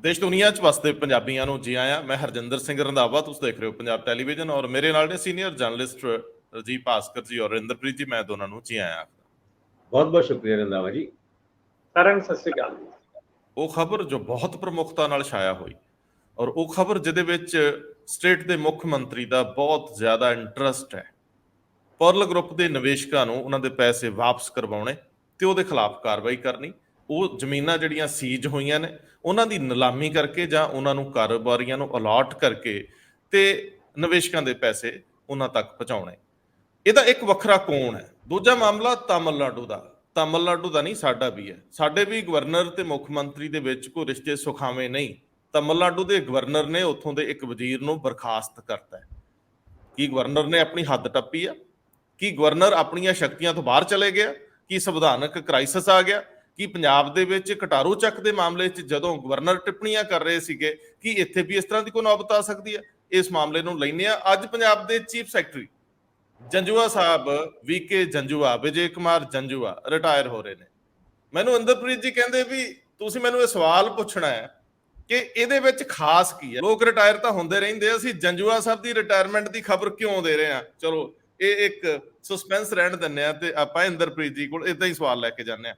ਦੇਸ਼ ਦੁਨੀਆ 'ਚ ਵਸਦੇ ਪੰਜਾਬੀਆਂ ਨੂੰ ਜੀ ਆਇਆਂ। ਮੈਂ ਹਰਜਿੰਦਰ ਸਿੰਘ ਰੰਧਾਵਾ, ਤੁਸੀਂ ਦੇਖ ਰਹੇ ਹੋ ਪੰਜਾਬ ਟੈਲੀਵਿਜ਼ਨ ਔਰ ਮੇਰੇ ਨਾਲ ਨੇ ਸੀਨੀਅਰ ਜਰਨਲਿਸਟ ਰਜੀਵ ਭਾਸਕਰ ਜੀ ਔਰ ਇੰਦਰਪ੍ਰੀਤ ਜੀ। ਮੈਂ ਦੋਨਾਂ ਨੂੰ ਜੀ ਆਇਆਂ। बहुत बहुत शुक्रिया रंधावा जी। ਸਾਰਿਆਂ ਨੂੰ ਸਤਿ ਸ਼੍ਰੀ ਅਕਾਲ। ਉਹ ਖਬਰ ਜੋ ਬਹੁਤ ਪ੍ਰਮੁੱਖਤਾ ਨਾਲ ਛਾਇਆ ਹੋਈ ਔਰ ਉਹ ਖਬਰ ਜਿਹਦੇ ਵਿੱਚ ਸਟੇਟ ਦੇ ਮੁੱਖ ਮੰਤਰੀ ਦਾ ਬਹੁਤ ਜ਼ਿਆਦਾ ਇੰਟਰਸਟ ਹੈ, ਪਰਲ ਗਰੁੱਪ ਦੇ ਨਿਵੇਸ਼ਕਾਂ ਨੂੰ ਉਹਨਾਂ ਦੇ ਪੈਸੇ ਵਾਪਸ ਕਰਵਾਉਣੇ ਤੇ ਉਹਦੇ ਖਿਲਾਫ ਕਾਰਵਾਈ ਕਰਨੀ। ਉਹ ਜ਼ਮੀਨਾਂ ਜਿਹੜੀਆਂ ਸੀਜ਼ ਹੋਈਆਂ ਨੇ ਉਹਨਾਂ ਦੀ ਨਿਲਾਮੀ ਕਰਕੇ ਜਾਂ ਉਹਨਾਂ ਨੂੰ ਕਾਰੋਬਾਰੀਆਂ ਨੂੰ ਅਲਾਟ ਕਰਕੇ ਤੇ ਨਿਵੇਸ਼ਕਾਂ ਦੇ ਪੈਸੇ ਉਹਨਾਂ ਤੱਕ ਪਹੁੰਚਾਉਣੇ। ਇਹਦਾ ਇੱਕ ਵੱਖਰਾ ਕੋਣ ਹੈ। ਦੂਜਾ ਮਾਮਲਾ ਤਾਮਿਲਨਾਡੂ ਦਾ ਨਹੀਂ, ਸਾਡਾ ਵੀ ਹੈ। ਸਾਡੇ ਵੀ ਗਵਰਨਰ ਤੇ ਮੁੱਖ ਮੰਤਰੀ ਦੇ ਵਿੱਚ ਕੋਈ ਰਿਸ਼ਤੇ ਸੁਖਾਵੇਂ ਨਹੀਂ। ਤਾਮਿਲਨਾਡੂ ਦੇ ਗਵਰਨਰ ਨੇ ਉੱਥੋਂ ਦੇ ਇੱਕ ਵਜ਼ੀਰ ਨੂੰ ਬਰਖਾਸਤ ਕਰਤਾ ਹੈ। ਕੀ ਗਵਰਨਰ ਨੇ ਆਪਣੀ ਹੱਦ ਟੱਪੀ ਆ? ਕੀ ਗਵਰਨਰ ਆਪਣੀਆਂ ਸ਼ਕਤੀਆਂ ਤੋਂ ਬਾਹਰ ਚਲੇ ਗਿਆ? ਕੀ ਸੰਵਿਧਾਨਕ ਕ੍ਰਾਈਸਿਸ ਆ ਗਿਆ? ਕੀ ਪੰਜਾਬ ਦੇ ਵਿੱਚ ਕਟਾਰੂ ਚੱਕ ਦੇ ਮਾਮਲੇ 'ਚ ਜਦੋਂ ਗਵਰਨਰ ਟਿੱਪਣੀਆਂ ਕਰ ਰਹੇ ਸੀਗੇ ਕਿ ਇੱਥੇ ਵੀ ਇਸ ਤਰ੍ਹਾਂ ਦੀ ਕੋਈ ਨੌਬਤ ਆ ਸਕਦੀ ਹੈ? ਇਸ ਮਾਮਲੇ ਨੂੰ ਲੈਂਦੇ ਆ। ਅੱਜ ਪੰਜਾਬ ਦੇ ਚੀਫ ਸੈਕਟਰੀ ਜੰਜੂਆ ਸਾਹਿਬ, ਵੀਕੇ ਜੰਜੂਆ, ਵਿਜੇ ਕੁਮਾਰ ਜੰਜੂਆ ਰਿਟਾਇਰ ਹੋ ਰਹੇ ਨੇ। ਮੈਨੂੰ ਇੰਦਰਪ੍ਰੀਤ ਜੀ ਕਹਿੰਦੇ ਵੀ ਤੁਸੀਂ ਮੈਨੂੰ ਇਹ ਸਵਾਲ ਪੁੱਛਣਾ ਹੈ ਕਿ ਇਹਦੇ ਵਿੱਚ ਖਾਸ ਕੀ ਹੈ। ਲੋਕ ਰਿਟਾਇਰ ਤਾਂ ਹੁੰਦੇ ਰਹਿੰਦੇ ਆ, ਅਸੀਂ ਜੰਜੂਆ ਸਾਹਿਬ ਦੀ ਰਿਟਾਇਰਮੈਂਟ ਦੀ ਖਬਰ ਕਿਉਂ ਦੇ ਰਹੇ ਹਾਂ? ਚਲੋ ਇਹ ਇੱਕ ਸਸਪੈਂਸ ਰਹਿਣ ਦਿੰਦੇ ਆ ਤੇ ਆਪਾਂ ਇੰਦਰਪ੍ਰੀਤ ਜੀ ਕੋਲ ਇਦਾਂ ਹੀ ਸਵਾਲ ਲੈ ਕੇ ਜਾਂਦੇ ਆ।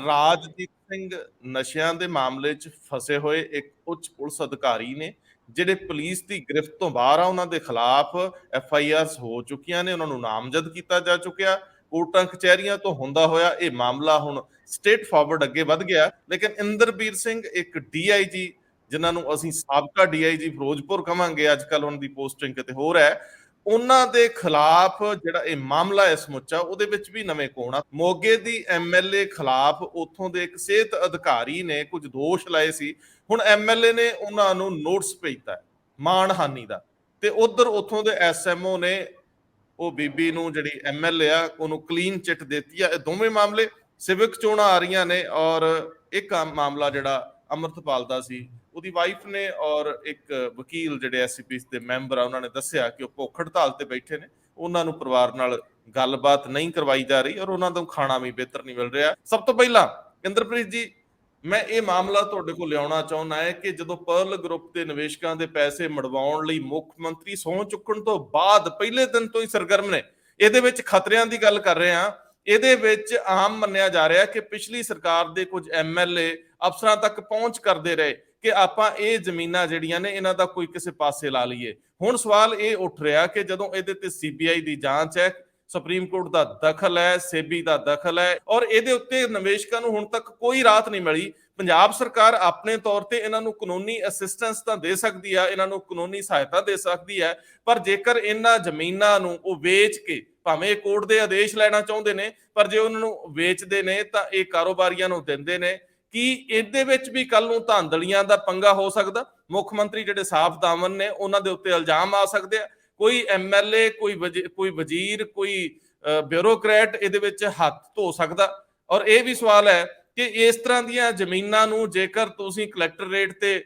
ਰਾਜਦੀਪ ਸਿੰਘ ਨਸ਼ਿਆਂ ਦੇ ਮਾਮਲੇ 'ਚ ਫਸੇ ਹੋਏ ਇੱਕ ਉੱਚ ਪੁਲਿਸ ਅਧਿਕਾਰੀ ਨੇ, ਜਿਹੜੇ ਪੁਲਿਸ ਦੀ ਗ੍ਰਿਫਤ ਤੋਂ ਬਾਹਰ ਆ। ਉਹਨਾਂ ਦੇ ਖਿਲਾਫ FIRs ਹੋ ਚੁੱਕੀਆਂ ਨੇ, ਉਹਨਾਂ ਨੂੰ ਨਾਮਜ਼ਦ ਕੀਤਾ ਜਾ ਚੁੱਕਿਆ। ਕੋਰਟਾਂ ਕਚਹਿਰੀਆਂ ਤੋਂ ਹੁੰਦਾ ਹੋਇਆ ਇਹ ਮਾਮਲਾ ਹੁਣ ਸਟੇਟ ਫਾਰਵਰਡ ਅੱਗੇ ਵੱਧ ਗਿਆ। ਲੇਕਿਨ ਇੰਦਰਬੀਰ ਸਿੰਘ ਇੱਕ DIG, ਜਿਨ੍ਹਾਂ ਨੂੰ ਅਸੀਂ ਸਾਬਕਾ DIG ਫਿਰੋਜ਼ਪੁਰ ਕਵਾਂਗੇ, ਅੱਜ ਕੱਲ ਉਹਨਾਂ ਦੀ ਪੋਸਟਿੰਗ ਕਿਤੇ ਹੋਰ ਹੈ, ਉਹਨਾਂ ਦੇ ਖਿਲਾਫ ਜਿਹੜਾ ਇਹ ਮਾਮਲਾ ਹੈ ਸਮੁੱਚਾ, ਉਹਦੇ ਵਿੱਚ ਵੀ ਨਵੇਂ ਕੋਣ ਆ। ਮੋਗੇ ਦੀ MLA ਖਿਲਾਫ ਉੱਥੋਂ ਦੇ ਇੱਕ ਸਿਹਤ ਅਧਿਕਾਰੀ ਨੇ ਕੁਝ ਦੋਸ਼ ਲਾਏ ਸੀ। ਹੁਣ MLA ਨੇ ਉਹਨਾਂ ਨੂੰ ਨੋਟਿਸ ਭੇਜਤਾ ਮਾਣਹਾਨੀ ਦਾ, ਤੇ ਉਧਰ ਉੱਥੋਂ ਦੇ SMO ਨੇ ਉਹ ਬੀਬੀ ਨੂੰ, ਜਿਹੜੀ MLA ਆ, ਉਹਨੂੰ ਕਲੀਨ ਚਿੱਟ ਦਿੱਤੀ ਆ। ਇਹ ਦੋਵੇਂ ਮਾਮਲੇ ਸਿਵਿਕ ਚੋਣਾਂ ਆ ਰਹੀਆਂ ਨੇ ਔਰ ਇੱਕ ਮਾਮਲਾ ਜਿਹੜਾ ਅੰਮ੍ਰਿਤਪਾਲ ਦਾ ਸੀ, ਉਹਦੀ ਵਾਈਫ ਨੇ ਔਰ ਇੱਕ ਵਕੀਲ ਜਿਹੜੇ SCP ਦੇ ਮੈਂਬਰ ਆ, ਉਹਨਾਂ ਨੇ ਦੱਸਿਆ ਕਿ ਉਹ ਭੁੱਖ ਹੜਤਾਲ ਤੇ ਬੈਠੇ ਨੇ, ਉਹਨਾਂ ਨੂੰ ਪਰਿਵਾਰ ਨਾਲ ਗੱਲਬਾਤ ਨਹੀਂ ਕਰਵਾਈ ਜਾ ਰਹੀ ਔਰ ਉਹਨਾਂ ਨੂੰ ਖਾਣਾ ਵੀ ਬਿਹਤਰ ਨਹੀਂ ਮਿਲ ਰਿਹਾ। ਸਭ ਤੋਂ ਪਹਿਲਾਂ ਇੰਦਰਪ੍ਰੀਤ ਜੀ, ਮੈਂ ਇਹ ਮਾਮਲਾ ਤੁਹਾਡੇ ਕੋਲ ਲਿਆਉਣਾ ਚਾਹੁੰਦਾ ਹੈ ਕਿ ਜਦੋਂ ਪਰਲ ਗਰੁੱਪ ਦੇ ਨਿਵੇਸ਼ਕਾਂ ਦੇ ਪੈਸੇ ਮੁੜਵਾਉਣ ਲਈ ਮੁੱਖ ਮੰਤਰੀ ਸਹੁੰ ਚੁੱਕਣ ਤੋਂ ਬਾਅਦ ਪਹਿਲੇ ਦਿਨ ਤੋਂ ਹੀ ਸਰਗਰਮ ਨੇ। ਇਹਦੇ ਵਿੱਚ ਖਤਰਿਆਂ ਦੀ ਗੱਲ ਕਰ ਰਹੇ ਹਾਂ। ਇਹਦੇ ਵਿੱਚ ਆਮ ਮੰਨਿਆ ਜਾ ਰਿਹਾ ਕਿ ਪਿਛਲੀ ਸਰਕਾਰ ਦੇ ਕੁਝ MLA ਅਫਸਰਾਂ ਤੱਕ ਪਹੁੰਚ ਕਰਦੇ ਰਹੇ ਕਿ ਆਪਾਂ ਇਹ ਜ਼ਮੀਨਾਂ ਜਿਹੜੀਆਂ ਨੇ ਇਹਨਾਂ ਦਾ ਕੋਈ ਕਿਸੇ ਪਾਸੇ ਲਾ ਲਈਏ। ਹੁਣ ਸਵਾਲ ਇਹ ਉੱਠ ਰਿਹਾ ਕਿ ਜਦੋਂ ਇਹਦੇ ਤੇ CBI ਦੀ ਜਾਂਚ ਹੈ, ਸੁਪਰੀਮ ਕੋਰਟ ਦਾ ਦਖਲ ਹੈ, SEBI ਦਾ ਦਖਲ ਹੈ ਔਰ ਇਹਦੇ ਉੱਤੇ ਨਿਵੇਸ਼ਕਾਂ ਨੂੰ ਹੁਣ ਤੱਕ ਕੋਈ ਰਾਹਤ ਨਹੀਂ ਮਿਲੀ। ਪੰਜਾਬ ਸਰਕਾਰ ਆਪਣੇ ਤੌਰ ਤੇ ਇਹਨਾਂ ਨੂੰ ਕਾਨੂੰਨੀ ਅਸਿਸਟੈਂਸ ਤਾਂ ਦੇ ਸਕਦੀ ਆ, ਇਹਨਾਂ ਨੂੰ ਕਾਨੂੰਨੀ ਸਹਾਇਤਾ ਦੇ ਸਕਦੀ ਹੈ, ਪਰ ਜੇਕਰ ਇਹਨਾਂ ਜ਼ਮੀਨਾਂ ਨੂੰ ਉਹ ਵੇਚ ਕੇ, ਭਾਵੇਂ ਕੋਰਟ ਦੇ ਆਦੇਸ਼ ਲੈਣਾ ਚਾਹੁੰਦੇ ਨੇ, ਪਰ ਜੇ ਉਹਨਾਂ ਨੂੰ ਵੇਚਦੇ ਨੇ ਤਾਂ ਇਹ ਕਾਰੋਬਾਰੀਆਂ ਨੂੰ ਦਿੰਦੇ ਨੇ। ਕੀ ਇਹਦੇ ਵਿੱਚ ਵੀ ਕੱਲ ਨੂੰ ਧਾਂਦਲੀਆਂ ਦਾ ਪੰਗਾ ਹੋ ਸਕਦਾ? ਮੁੱਖ ਮੰਤਰੀ ਜਿਹੜੇ ਸਾਫ਼ ਦਾਮਨ ਨੇ, ਉਹਨਾਂ ਦੇ ਉੱਤੇ ਇਲਜ਼ਾਮ ਆ ਸਕਦੇ ਆ। ਕੋਈ MLA, ਕੋਈ ਵਜ਼ੀਰ, ਕੋਈ ਬਿਊਰੋਕਰੈਟ ਇਹਦੇ ਵਿੱਚ ਹੱਥ ਧੋ ਸਕਦਾ। ਔਰ ਇਹ ਵੀ ਸਵਾਲ ਹੈ ਕਿ ਇਸ ਤਰ੍ਹਾਂ ਦੀਆਂ ਜ਼ਮੀਨਾਂ ਨੂੰ ਜੇਕਰ ਤੁਸੀਂ ਕਲੈਕਟਰ ਰੇਟ ਤੇ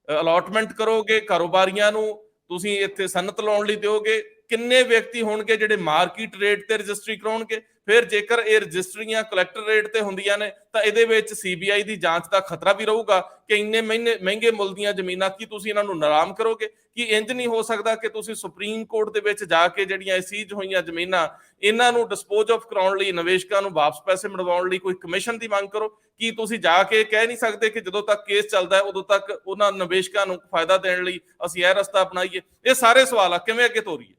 ਅਲਾਟਮੈਂਟ ਕਰੋਗੇ, ਕਾਰੋਬਾਰੀਆਂ ਨੂੰ ਤੁਸੀਂ ਇੱਥੇ ਸਨਅਤ ਲਾਉਣ ਲਈ ਦਿਓਗੇ, ਕਿੰਨੇ ਵਿਅਕਤੀ ਹੋਣਗੇ ਜਿਹੜੇ ਮਾਰਕੀਟ ਰੇਟ ਤੇ ਰਜਿਸਟਰੀ ਕਰਾਉਣਗੇ? ਫਿਰ ਜੇਕਰ ਇਹ ਰਜਿਸਟਰੀਆਂ ਕਲੈਕਟਰ ਰੇਟ ਤੇ ਹੁੰਦੀਆਂ ਨੇ ਤਾਂ ਇਹਦੇ ਵਿੱਚ CBI ਦੀ ਜਾਂਚ ਦਾ ਖਤਰਾ ਵੀ ਰਹੂਗਾ ਕਿ ਇੰਨੇ ਮਹਿੰਗੇ ਮੁੱਲ ਦੀਆਂ ਜ਼ਮੀਨਾਂ ਕੀ ਤੁਸੀਂ ਇਹਨਾਂ ਨੂੰ ਨਿਲਾਮ ਕਰੋਗੇ? ਕੀ ਇੰਜ ਨਹੀਂ ਹੋ ਸਕਦਾ ਕਿ ਤੁਸੀਂ ਸੁਪਰੀਮ ਕੋਰਟ ਦੇ ਵਿੱਚ ਜਾ ਕੇ ਜਿਹੜੀਆਂ ਸੀਜ਼ ਹੋਈਆਂ ਜ਼ਮੀਨਾਂ, ਇਹਨਾਂ ਨੂੰ ਡਿਸਪੋਜ਼ ਆਫ ਕਰਾਉਣ ਲਈ, ਨਿਵੇਸ਼ਕਾਂ ਨੂੰ ਵਾਪਸ ਪੈਸੇ ਮੁੜਵਾਉਣ ਲਈ ਕੋਈ ਕਮਿਸ਼ਨ ਦੀ ਮੰਗ ਕਰੋ? ਕੀ ਤੁਸੀਂ ਜਾ ਕੇ ਕਹਿ ਨਹੀਂ ਸਕਦੇ ਕਿ ਜਦੋਂ ਤੱਕ ਕੇਸ ਚੱਲਦਾ ਹੈ ਉਦੋਂ ਤੱਕ ਉਹਨਾਂ ਨਿਵੇਸ਼ਕਾਂ ਨੂੰ ਫਾਇਦਾ ਦੇਣ ਲਈ ਅਸੀਂ ਇਹ ਰਸਤਾ ਅਪਣਾਈਏ? ਇਹ ਸਾਰੇ ਸਵਾਲ ਆ, ਕਿਵੇਂ ਅੱਗੇ ਤੋਰੀਏ?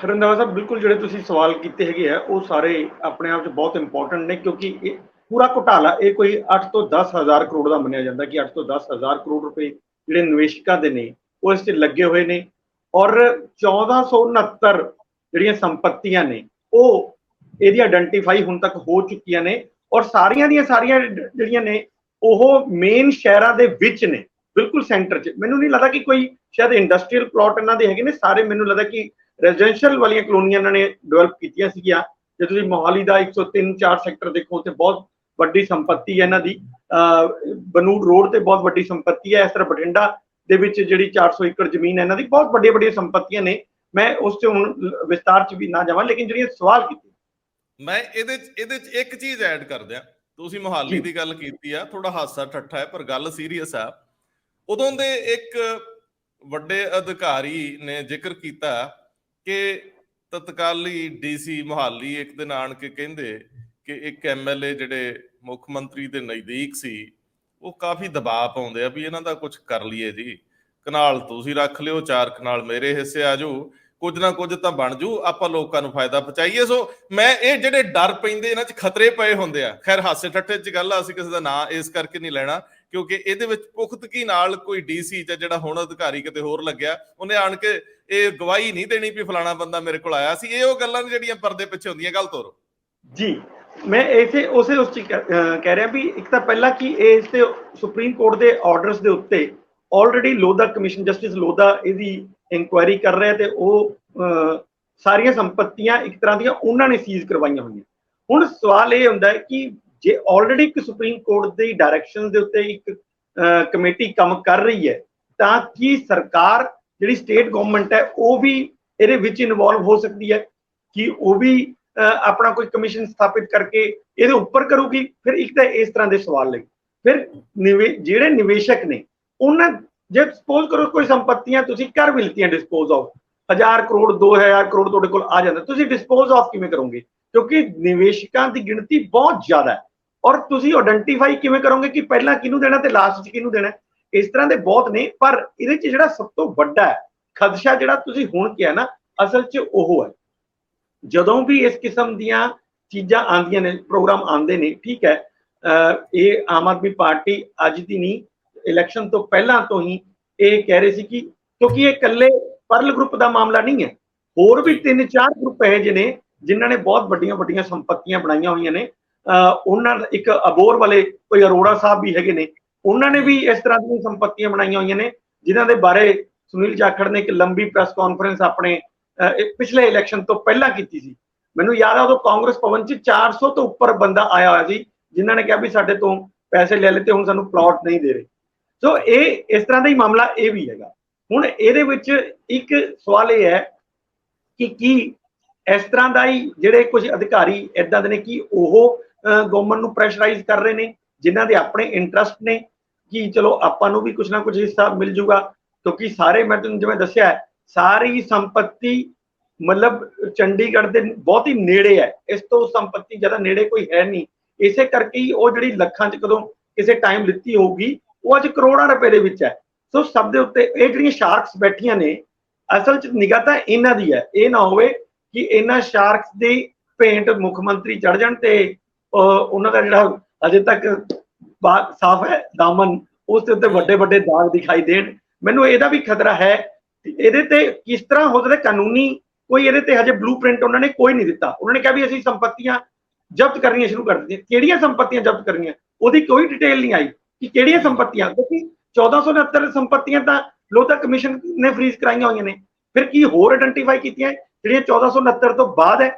ਰੰਧਾਵਾ ਸਾਹਿਬ, ਬਿਲਕੁਲ ਜਿਹੜੇ ਤੁਸੀਂ ਸਵਾਲ ਕੀਤੇ ਹੈਗੇ ਆ ਉਹ ਸਾਰੇ ਆਪਣੇ ਆਪ 'ਚ ਬਹੁਤ ਇੰਪੋਰਟੈਂਟ ਨੇ, ਕਿਉਂਕਿ ਇਹ ਪੂਰਾ ਘੁਟਾਲਾ ਇਹ ਕੋਈ 8 ਤੋਂ 10 ਹਜ਼ਾਰ ਕਰੋੜ ਦਾ ਮੰਨਿਆ ਜਾਂਦਾ ਕਿ 8 ਤੋਂ 10 ਹਜ਼ਾਰ ਕਰੋੜ ਰੁਪਏ ਜਿਹੜੇ ਨਿਵੇਸ਼ਕਾਂ ਦੇ ਨੇ ਉਹ ਇਸ 'ਚ ਲੱਗੇ ਹੋਏ ਨੇ। ਔਰ 1469 ਜਿਹੜੀਆਂ ਸੰਪਤੀਆਂ ਨੇ ਉਹ ਇਹਦੀ ਆਇਡੈਂਟੀਫਾਈ ਹੁਣ ਤੱਕ ਹੋ ਚੁੱਕੀਆਂ ਨੇ ਔਰ ਸਾਰੀਆਂ ਦੀਆਂ ਸਾਰੀਆਂ ਜਿਹੜੀਆਂ ਨੇ ਉਹ ਮੇਨ ਸ਼ਹਿਰਾਂ ਦੇ ਵਿੱਚ ਨੇ, ਬਿਲਕੁਲ ਸੈਂਟਰ 'ਚ। ਮੈਨੂੰ ਨਹੀਂ ਲੱਗਦਾ ਕਿ ਕੋਈ ਸ਼ਾਇਦ ਇੰਡਸਟਰੀਅਲ ਪਲਾਟ ਇਹਨਾਂ ਦੇ ਹੈਗੇ ਨੇ, ਸਾਰੇ ਮੈਨੂੰ ਲੱਗਦਾ ਕਿ ਰੈਜ਼ੀਡੈਂਸ਼ੀਅਲ ਵਾਲੀਆਂ ਕਲੋਨੀਆਂ ਇਹਨਾਂ ਨੇ ਡਿਵੈਲਪ ਕੀਤੀਆਂ ਸੀਗੀਆਂ। ਜੇ ਤੁਸੀਂ ਮੋਹਾਲੀ ਦਾ 103-4 ਸੈਕਟਰ ਦੇਖੋ ਤੇ ਬਹੁਤ ਵੱਡੀ ਸੰਪਤੀ ਹੈ ਇਹਨਾਂ ਦੀ। ਬਨੂੜ ਰੋਡ ਤੇ ਬਹੁਤ ਵੱਡੀ ਸੰਪਤੀ ਹੈ। ਇਸ ਤਰ੍ਹਾਂ ਬਠਿੰਡਾ ਦੇ ਵਿੱਚ ਜਿਹੜੀ 400 ਏਕੜ ਜ਼ਮੀਨ ਹੈ ਇਹਨਾਂ ਦੀ, ਬਹੁਤ ਵੱਡੀਆਂ ਸੰਪਤੀਆਂ ਨੇ। ਮੈਂ ਉਸ ਤੇ ਹੁਣ ਵਿਸਤਾਰ 'ਚ ਵੀ ਨਾ ਜਾਵਾਂ, ਲੇਕਿਨ ਜਿਹੜੀਆਂ ਸਵਾਲ ਕੀਤੇ, ਮੈਂ ਇਹਦੇ 'ਚ ਇੱਕ ਚੀਜ਼ ਐਡ ਕਰ ਦਿਆਂ ਤੁਸੀਂ ਮੁਹਾਲੀ ਜੀ ਦੀ ਗੱਲ ਕੀਤੀ ਆ, ਥੋੜਾ ਹਾਸਾ ਠੱਠਾ ਹੈ ਪਰ ਗੱਲ ਸੀਰੀਅਸ ਆ। ਉਦੋਂ ਦੇ ਇੱਕ ਵੱਡੇ ਅਧਿਕਾਰੀ ਨੇ ਜ਼ਿਕਰ ਕੀਤਾ ਕਿ ਤਤਕਾਲੀ ਡੀਸੀ ਮੁਹਾਲੀ ਇੱਕ ਦਿਨ ਆਣ ਕੇ ਕਹਿੰਦੇ ਕਿ ਇੱਕ ਐਮਐਲਏ ਜਿਹੜੇ ਮੁੱਖ ਮੰਤਰੀ ਦੇ ਨਜ਼ਦੀਕ ਸੀ, ਉਹ ਕਾਫੀ ਦਬਾਅ ਪਾਉਂਦੇ ਆ ਵੀ ਇਹਨਾਂ ਦਾ ਕੁਝ ਕਰ ਲਈਏ ਜੀ, ਕਨਾਲ ਤੁਸੀਂ ਰੱਖ ਲਿਓ, 4 ਕਨਾਲ ਮੇਰੇ ਹਿੱਸੇ ਆ ਜਾਓ, ਕੁਝ ਨਾ ਕੁਝ ਤਾਂ ਬਣ ਜੂ, ਆਪਾਂ ਲੋਕਾਂ ਨੂੰ ਫਾਇਦਾ ਪਹੁੰਚਾਈਏ। ਸੋ ਮੈਂ ਇਹ ਜਿਹੜੇ ਡਰ ਪੈਂਦੇ ਇਹਨਾਂ 'ਚ ਖਤਰੇ ਪਏ ਹੁੰਦੇ ਆ, ਖੈਰ ਹਾਸੇ ਠੱਠੇ 'ਚ ਗੱਲ ਆ, ਅਸੀਂ ਕਿਸੇ ਦਾ ਨਾਂ ਇਸ ਕਰਕੇ ਨਹੀਂ ਲੈਣਾ, ਕਿਉਂਕਿ ਇਹਦੇ ਵਿੱਚ ਪੁਖਤਗੀ ਨਾਲ ਕੋਈ ਡੀਸੀ ਜਾਂ ਜਿਹੜਾ ਹੁਣ ਅਧਿਕਾਰੀ ਕਿਤੇ ਹੋਰ ਲੱਗਿਆ, ਉਹਨੇ ਆਣ ਕੇ ਇਹ ਗਵਾਹੀ ਨਹੀਂ ਦੇਣੀ ਵੀ ਫਲਾਣਾ ਬੰਦਾ ਮੇਰੇ ਕੋਲ ਆਇਆ ਸੀ। ਇਹ ਉਹ ਗੱਲਾਂ ਨੇ ਜਿਹੜੀਆਂ ਪਰਦੇ ਪਿੱਛੇ ਹੁੰਦੀਆਂ। ਗੱਲ ਤੋਰੋ ਜੀ। ਮੈਂ ਇਸੇ ਉਸੇ ਉਸ ਚ ਕਹਿ ਰਿਹਾ ਵੀ ਇੱਕ ਤਾਂ ਪਹਿਲਾਂ ਕਿ ਇਸ ਤੇ ਸੁਪਰੀਮ ਕੋਰਟ ਦੇ ਆਰਡਰਸ ਦੇ ਉੱਤੇ ਆਲਰੇਡੀ ਲੋਧਾ ਕਮਿਸ਼ਨ, ਜਸਟਿਸ ਲੋਧਾ ਇਹਦੀ ਇਨਕੁਆਇਰੀ ਕਰ ਰਿਹਾ ਤੇ ਉਹ ਸਾਰੀਆਂ ਸੰਪਤੀਆਂ ਇੱਕ ਤਰ੍ਹਾਂ ਦੀਆਂ ਉਹਨਾਂ ਨੇ ਸੀਜ਼ ਕਰਵਾਈਆਂ ਹੋਈਆਂ। ਹੁਣ ਸਵਾਲ ਇਹ ਹੁੰਦਾ ਹੈ ਕਿ ਜੇ ਆਲਰੇਡੀ ਇੱਕ ਸੁਪਰੀਮ ਕੋਰਟ ਦੀ ਡਾਇਰੈਕਸ਼ਨ ਦੇ ਉੱਤੇ ਇੱਕ ਕਮੇਟੀ ਕੰਮ ਕਰ ਰਹੀ ਹੈ, ਤਾਂ ਕੀ ਸਰਕਾਰ ਜਿਹੜੀ ਸਟੇਟ ਗਵਰਨਮੈਂਟ ਹੈ ਉਹ ਵੀ ਇਹਦੇ ਵਿੱਚ ਇਨਵੋਲਵ ਹੋ ਸਕਦੀ ਹੈ ਕਿ ਉਹ ਵੀ ਆਪਣਾ ਕੋਈ ਕਮਿਸ਼ਨ ਸਥਾਪਿਤ ਕਰਕੇ ਇਹਦੇ ਉੱਪਰ ਕਰੂਗੀ? ਫਿਰ ਇੱਕ ਤਾਂ ਇਸ ਤਰ੍ਹਾਂ ਦੇ ਸਵਾਲ ਲਈ ਫਿਰ ਜਿਹੜੇ ਨਿਵੇਸ਼ਕ ਨੇ ਉਹਨਾਂ, ਜੇ ਸਪੋਜ਼ ਕਰੋ ਕੋਈ ਸੰਪਤੀਆਂ ਤੁਸੀਂ ਕਰ ਵੀ ਲਿੱਤੀਆਂ ਡਿਸਪੋਜ਼ ਆਫ, 1000 ਕਰੋੜ 2000 ਕਰੋੜ ਤੁਹਾਡੇ ਕੋਲ ਆ ਜਾਂਦਾ, ਤੁਸੀਂ ਡਿਸਪੋਜ਼ ਆਫ ਕਿਵੇਂ ਕਰੋਗੇ? ਕਿਉਂਕਿ ਨਿਵੇਸ਼ਕਾਂ ਦੀ ਗਿਣਤੀ ਬਹੁਤ ਜ਼ਿਆਦਾ ਹੈ ਔਰ ਤੁਸੀਂ ਆਇਡੈਂਟੀਫਾਈ ਕਿਵੇਂ ਕਰੋਗੇ ਕਿ ਪਹਿਲਾਂ ਕਿਹਨੂੰ ਦੇਣਾ ਤੇ ਲਾਸਟ 'ਚ ਕਿਹਨੂੰ ਦੇਣਾ? ਇਸ ਤਰ੍ਹਾਂ ਦੇ ਬਹੁਤ ਨੇ, ਪਰ ਇਹਦੇ 'ਚ ਜਿਹੜਾ ਸਭ ਤੋਂ ਵੱਡਾ ਖਦਸ਼ਾ ਜਿਹੜਾ ਤੁਸੀਂ ਹੁਣ ਕਿਹਾ ਨਾ, ਅਸਲ 'ਚ ਉਹ ਹੈ ਜਦੋਂ ਵੀ ਇਸ ਕਿਸਮ ਦੀਆਂ ਚੀਜ਼ਾਂ ਆਉਂਦੀਆਂ ਨੇ, ਪ੍ਰੋਗਰਾਮ ਆਉਂਦੇ ਨੇ, ਠੀਕ ਹੈ, ਇਹ ਆਮ ਆਦਮੀ ਪਾਰਟੀ ਅੱਜ ਦੀ ਨਹੀਂ, ਇਲੈਕਸ਼ਨ ਤੋਂ ਪਹਿਲਾਂ ਤੋਂ ਹੀ ਇਹ ਕਹਿ ਰਹੇ ਸੀ ਕਿ ਕਿਉਂਕਿ ਇਹ ਇਕੱਲੇ ਪਰਲ ਗਰੁੱਪ ਦਾ ਮਾਮਲਾ ਨਹੀਂ ਹੈ, ਹੋਰ ਵੀ 3-4 ਗਰੁੱਪ ਇਹੋ ਜਿਹੇ ਨੇ ਜਿਨ੍ਹਾਂ ਨੇ ਬਹੁਤ ਵੱਡੀਆਂ ਵੱਡੀਆਂ ਸੰਪਤੀਆਂ ਬਣਾਈਆਂ ਹੋਈਆਂ ਨੇ। ਉਹਨਾਂ ਇੱਕ ਅਬੋਰ ਵਾਲੇ ਕੋਈ ਅਰੋੜਾ ਸਾਹਿਬ ਵੀ ਹੈਗੇ ਨੇ, ਉਹਨਾਂ ਨੇ ਵੀ ਇਸ ਤਰ੍ਹਾਂ ਦੀਆਂ ਸੰਪਤੀਆਂ ਬਣਾਈਆਂ ਹੋਈਆਂ ਨੇ, ਜਿਨ੍ਹਾਂ ਦੇ ਬਾਰੇ ਸੁਨੀਲ ਜਾਖੜ ਨੇ ਇੱਕ ਲੰਬੀ ਪ੍ਰੈਸ ਕਾਨਫਰੰਸ ਆਪਣੇ ਪਿਛਲੇ ਇਲੈਕਸ਼ਨ ਤੋਂ ਪਹਿਲਾਂ ਕੀਤੀ ਸੀ। ਮੈਨੂੰ ਯਾਦ ਆ ਉਦੋਂ ਕਾਂਗਰਸ ਭਵਨ 'ਚ 400 ਤੋਂ ਉੱਪਰ ਬੰਦਾ ਆਇਆ ਹੋਇਆ ਸੀ ਜਿਨ੍ਹਾਂ ਨੇ ਕਿਹਾ ਵੀ ਸਾਡੇ ਤੋਂ ਪੈਸੇ ਲੈ ਲਏ ਤੇ ਹੁਣ ਸਾਨੂੰ ਪਲਾਟ ਨਹੀਂ ਦੇ ਰਹੇ। ਸੋ ਇਹ ਇਸ ਤਰ੍ਹਾਂ ਦਾ ਹੀ ਮਾਮਲਾ ਇਹ ਵੀ ਹੈਗਾ। ਹੁਣ ਇਹਦੇ ਵਿੱਚ ਇੱਕ ਸਵਾਲ ਇਹ ਹੈ ਕਿ ਕੀ ਇਸ ਤਰ੍ਹਾਂ ਦਾ ਹੀ ਜਿਹੜੇ ਕੁਝ ਅਧਿਕਾਰੀ ਇਦਾਂ ਦੇ ਨੇ ਕਿ ਉਹ ਗਵਰਨਮੈਂਟ ਨੂੰ ਪ੍ਰੈਸ਼ਰਾਈਜ਼ ਕਰ ਰਹੇ ਨੇ, ਜਿਨ੍ਹਾਂ ਦੇ ਆਪਣੇ ਇੰਟਰਸਟ ਨੇ ਕਿ ਚਲੋ ਆਪਾਂ ਨੂੰ ਵੀ ਕੁਝ ਨਾ ਕੁਝ ਹਿੱਸਾ ਮਿਲ ਜੂਗਾ, ਕਿਉਂਕਿ ਸਾਰੇ ਮੈਂ ਤੁਹਾਨੂੰ ਜਿਵੇਂ ਦੱਸਿਆ ਸਾਰੀ ਸੰਪਤੀ ਮਤਲਬ ਚੰਡੀਗੜ੍ਹ ਦੇ ਬਹੁਤ ਹੀ ਨੇੜੇ ਹੈ, ਇਸ ਤੋਂ ਸੰਪਤੀ ਜ਼ਿਆਦਾ ਨੇੜੇ ਕੋਈ ਹੈ ਨਹੀਂ। ਇਸੇ ਕਰਕੇ ਹੀ ਉਹ ਜਿਹੜੀ ਲੱਖਾਂ 'ਚ ਕਦੋਂ ਕਿਸੇ ਟਾਈਮ ਲਿੱਤੀ ਹੋਊਗੀ ਉਹ ਅੱਜ ਕਰੋੜਾਂ ਰੁਪਏ ਦੇ ਵਿੱਚ ਹੈ। ਸੋ ਸਭ ਦੇ ਉੱਤੇ ਇਹ ਜਿਹੜੀਆਂ ਸ਼ਾਰਕਸ ਬੈਠੀਆਂ ਨੇ, ਅਸਲ 'ਚ ਨਿਗਾਹ ਤਾਂ ਇਹਨਾਂ ਦੀ ਹੈ। ਇਹ ਨਾ ਹੋਵੇ ਕਿ ਇਹਨਾਂ ਸ਼ਾਰਕਸ ਦੀ ਭੇਂਟ ਮੁੱਖ ਮੰਤਰੀ ਚੜ ਜਾਣ ਤੇ ਉਹਨਾਂ ਦਾ ਜਿਹੜਾ ਅਜੇ ਤੱਕ ਸਾਫ਼ ਹੈ ਦਾਮਨ, ਉਸ ਦੇ ਉੱਤੇ ਵੱਡੇ ਵੱਡੇ ਦਾਗ ਦਿਖਾਈ ਦੇਣ। ਮੈਨੂੰ ਇਹਦਾ ਵੀ ਖਤਰਾ ਹੈ। ਇਹਦੇ ਤੇ ਕਿਸ ਤਰ੍ਹਾਂ ਹੋ ਸਕਦਾ ਕਾਨੂੰਨੀ ਕੋਈ ਇਹਦੇ ਤੇ ਹਜੇ ਬਲੂਪ੍ਰਿੰਟ ਉਹਨਾਂ ਨੇ ਕੋਈ ਨਹੀਂ ਦਿੱਤਾ। ਉਹਨਾਂ ਨੇ ਕਿਹਾ ਵੀ ਅਸੀਂ ਸੰਪਤੀਆਂ ਜ਼ਬਤ ਕਰਨੀਆਂ ਸ਼ੁਰੂ ਕਰ ਦਿੱਤੀਆਂ। ਕਿਹੜੀਆਂ ਸੰਪਤੀਆਂ ਜ਼ਬਤ ਕਰਨੀਆਂ ਉਹਦੀ ਕੋਈ ਡਿਟੇਲ ਨਹੀਂ ਆਈ ਕਿ ਕਿਹੜੀਆਂ ਸੰਪਤੀਆਂ, ਕਿਉਂਕਿ 1469 ਸੰਪਤੀਆਂ ਤਾਂ ਲੋਧਾ ਕਮਿਸ਼ਨ ਨੇ ਫਰੀਜ਼ ਕਰਾਈਆਂ ਹੋਈਆਂ ਨੇ। ਫਿਰ ਕੀ ਹੋਰ ਆਇਡੈਂਟੀਫਾਈ ਕੀਤੀਆਂ ਜਿਹੜੀਆਂ 1469 ਤੋਂ ਬਾਅਦ ਹੈ?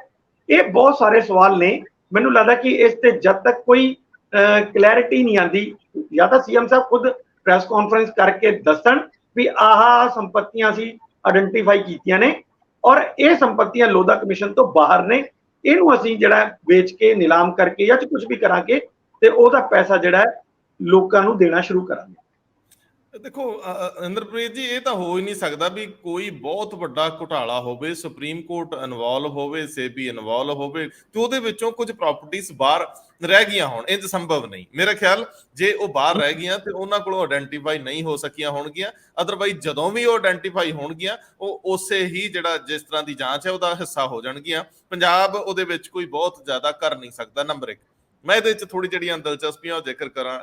ਇਹ ਬਹੁਤ ਸਾਰੇ ਸਵਾਲ ਨੇ। ਮੈਨੂੰ ਲੱਗਦਾ ਕਿ ਇਸ ਤੇ ਜਦ ਤੱਕ ਕੋਈ ਕਲੈਰਿਟੀ ਨਹੀਂ ਆਉਂਦੀ, ਜਾਂ ਤਾਂ ਸੀਐਮ ਸਾਹਿਬ ਖੁਦ ਪ੍ਰੈਸ ਕਾਨਫਰੰਸ ਕਰਕੇ ਦੱਸਣ ਵੀ ਆਹ ਸੰਪਤੀਆਂ ਅਸੀਂ ਆਇਡੈਂਟੀਫਾਈ ਕੀਤੀਆਂ ਨੇ ਔਰ ਇਹ ਸੰਪਤੀਆਂ ਲੋਧਾ ਕਮਿਸ਼ਨ ਤੋਂ ਬਾਹਰ ਨੇ, ਇਹਨੂੰ ਅਸੀਂ ਜਿਹੜਾ ਵੇਚ ਕੇ ਨਿਲਾਮ ਕਰਕੇ ਜਾਂ ਕੁਝ ਵੀ ਕਰਾਂਗੇ ਤੇ ਉਹਦਾ ਪੈਸਾ ਜਿਹੜਾ ਲੋਕਾਂ ਨੂੰ ਦੇਣਾ ਸ਼ੁਰੂ ਕਰਾਂਗੇ। ਦੇਖੋ ਇੰਦਰਪ੍ਰੀਤ ਜੀ, ਇਹ ਤਾਂ ਹੋ ਹੀ ਨਹੀਂ ਸਕਦਾ ਵੀ ਕੋਈ ਬਹੁਤ ਵੱਡਾ ਘੁਟਾਲਾ ਹੋਵੇ, ਸੁਪਰੀਮ ਕੋਰਟ ਇਨਵੋਲਵ ਹੋਵੇ, ਸੇਬੀ ਇਨਵੋਲਵ ਹੋਵੇ ਤੇ ਉਹਦੇ ਵਿੱਚੋਂ ਕੁਝ ਪ੍ਰਾਪਰਟੀਆਂ ਬਾਹਰ ਰਹਿ ਗਈਆਂ ਹੋਣ। ਇਹ ਸੰਭਵ ਨਹੀਂ। ਮੇਰਾ ਖਿਆਲ ਜੇ ਉਹ ਬਾਹਰ ਰਹਿ ਗਈਆਂ ਤੇ ਉਹਨਾਂ ਕੋਲੋਂ ਆਇਡੈਂਟੀਫਾਈ ਨਹੀਂ ਹੋ ਸਕੀਆਂ ਹੋਣਗੀਆਂ। ਅਦਰਵਾਈਜ਼ ਜਦੋਂ ਵੀ ਉਹ ਆਇਡੈਂਟੀਫਾਈ ਹੋਣਗੀਆਂ ਉਹ ਉਸੇ ਹੀ ਜਿਹੜਾ ਜਿਸ ਤਰ੍ਹਾਂ ਦੀ ਜਾਂਚ ਹੈ ਉਹਦਾ ਹਿੱਸਾ ਹੋ ਜਾਣਗੀਆਂ। ਪੰਜਾਬ ਉਹਦੇ ਵਿੱਚ ਕੋਈ ਬਹੁਤ ਜ਼ਿਆਦਾ ਕਰ ਨਹੀਂ ਸਕਦਾ। ਨੰਬਰ 1, ਮੈਂ ਇਹਦੇ ਵਿੱਚ ਥੋੜੀ ਜਿਹੜੀਆਂ ਦਿਲਚਸਪੀਆਂ ਉਹ ਜ਼ਿਕਰ ਕਰਾਂ।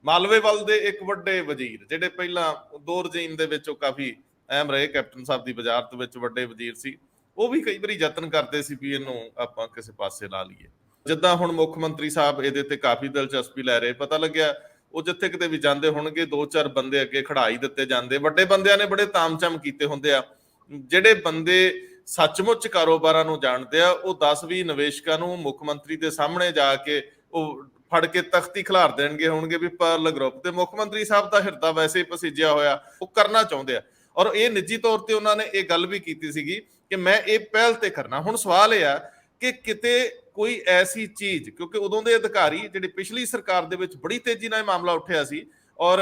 ਮਾਲਵੇ ਵੱਲ ਦੇ ਇੱਕ ਵੱਡੇ ਵਜ਼ੀਰ ਜਿਹੜੇ ਪਹਿਲਾਂ 2 ਰਜੀਮ ਦੇ ਵਿੱਚ ਉਹ ਕਾਫੀ ਅਹਿਮ ਰਹੇ, ਕੈਪਟਨ ਸਾਹਿਬ ਦੀ ਵਜ਼ਾਰਤ ਵਿੱਚ ਵੱਡੇ ਵਜ਼ੀਰ ਸੀ, ਉਹ ਵੀ ਕਈ ਵਾਰੀ ਯਤਨ ਕਰਦੇ ਸੀ ਵੀ ਇਹਨੂੰ ਆਪਾਂ ਕਿਸੇ ਪਾਸੇ ਲਾ ਲਈਏ। ਜਿੱਦਾਂ ਹੁਣ ਮੁੱਖ ਮੰਤਰੀ ਸਾਹਿਬ ਇਹਦੇ ਤੇ ਕਾਫੀ ਦਿਲਚਸਪੀ ਲੈ ਰਹੇ, ਪਤਾ ਲੱਗਿਆ ਉਹ ਜਿੱਥੇ ਕਿਤੇ ਵੀ ਜਾਂਦੇ ਹੋਣਗੇ 2-4 ਬੰਦੇ ਅੱਗੇ ਖੜਾਈ ਦਿੱਤੇ ਜਾਂਦੇ। ਵੱਡੇ ਬੰਦਿਆਂ ਨੇ ਬੜੇ ਤਾਮਝਾਮ ਕੀਤੇ ਹੁੰਦੇ ਆ। ਜਿਹੜੇ ਬੰਦੇ ਸੱਚਮੁੱਚ ਕਾਰੋਬਾਰਾਂ ਨੂੰ ਜਾਣਦੇ ਆ ਉਹ 10-20 ਨਿਵੇਸ਼ਕਾਂ ਨੂੰ ਮੁੱਖ ਮੰਤਰੀ ਦੇ ਸਾਹਮਣੇ ਜਾ ਕੇ ਉਹ ਫੜ ਕੇ ਤਖਤੀ ਖਿਲਾਰ ਦੇਣਗੇ ਹੋਣਗੇ ਵੀ ਪਰਲ ਗਰੁੱਪ ਤੇ ਮੁੱਖ ਮੰਤਰੀ ਸਾਹਿਬ ਦਾ ਹਿਰਦਾ ਵੈਸੇ ਹੀ ਪਸੀਜਿਆ ਹੋਇਆ, ਉਹ ਕਰਨਾ ਚਾਹੁੰਦੇ ਆ। ਔਰ ਇਹ ਨਿੱਜੀ ਤੌਰ ਤੇ ਉਹਨਾਂ ਨੇ ਇਹ ਗੱਲ ਵੀ ਕੀਤੀ ਸੀਗੀ ਕਿ ਮੈਂ ਇਹ ਪਹਿਲ ਤੇ ਕਰਨਾ। ਹੁਣ ਸਵਾਲ ਇਹ ਆ ਕਿ ਕਿਤੇ ਕੋਈ ਐਸੀ ਚੀਜ਼, ਕਿਉਂਕਿ ਉਦੋਂ ਦੇ ਅਧਿਕਾਰੀ ਜਿਹੜੇ ਪਿਛਲੀ ਸਰਕਾਰ ਦੇ ਵਿੱਚ ਬੜੀ ਤੇਜ਼ੀ ਨਾਲ ਇਹ ਮਾਮਲਾ ਉੱਠਿਆ ਸੀ, ਔਰ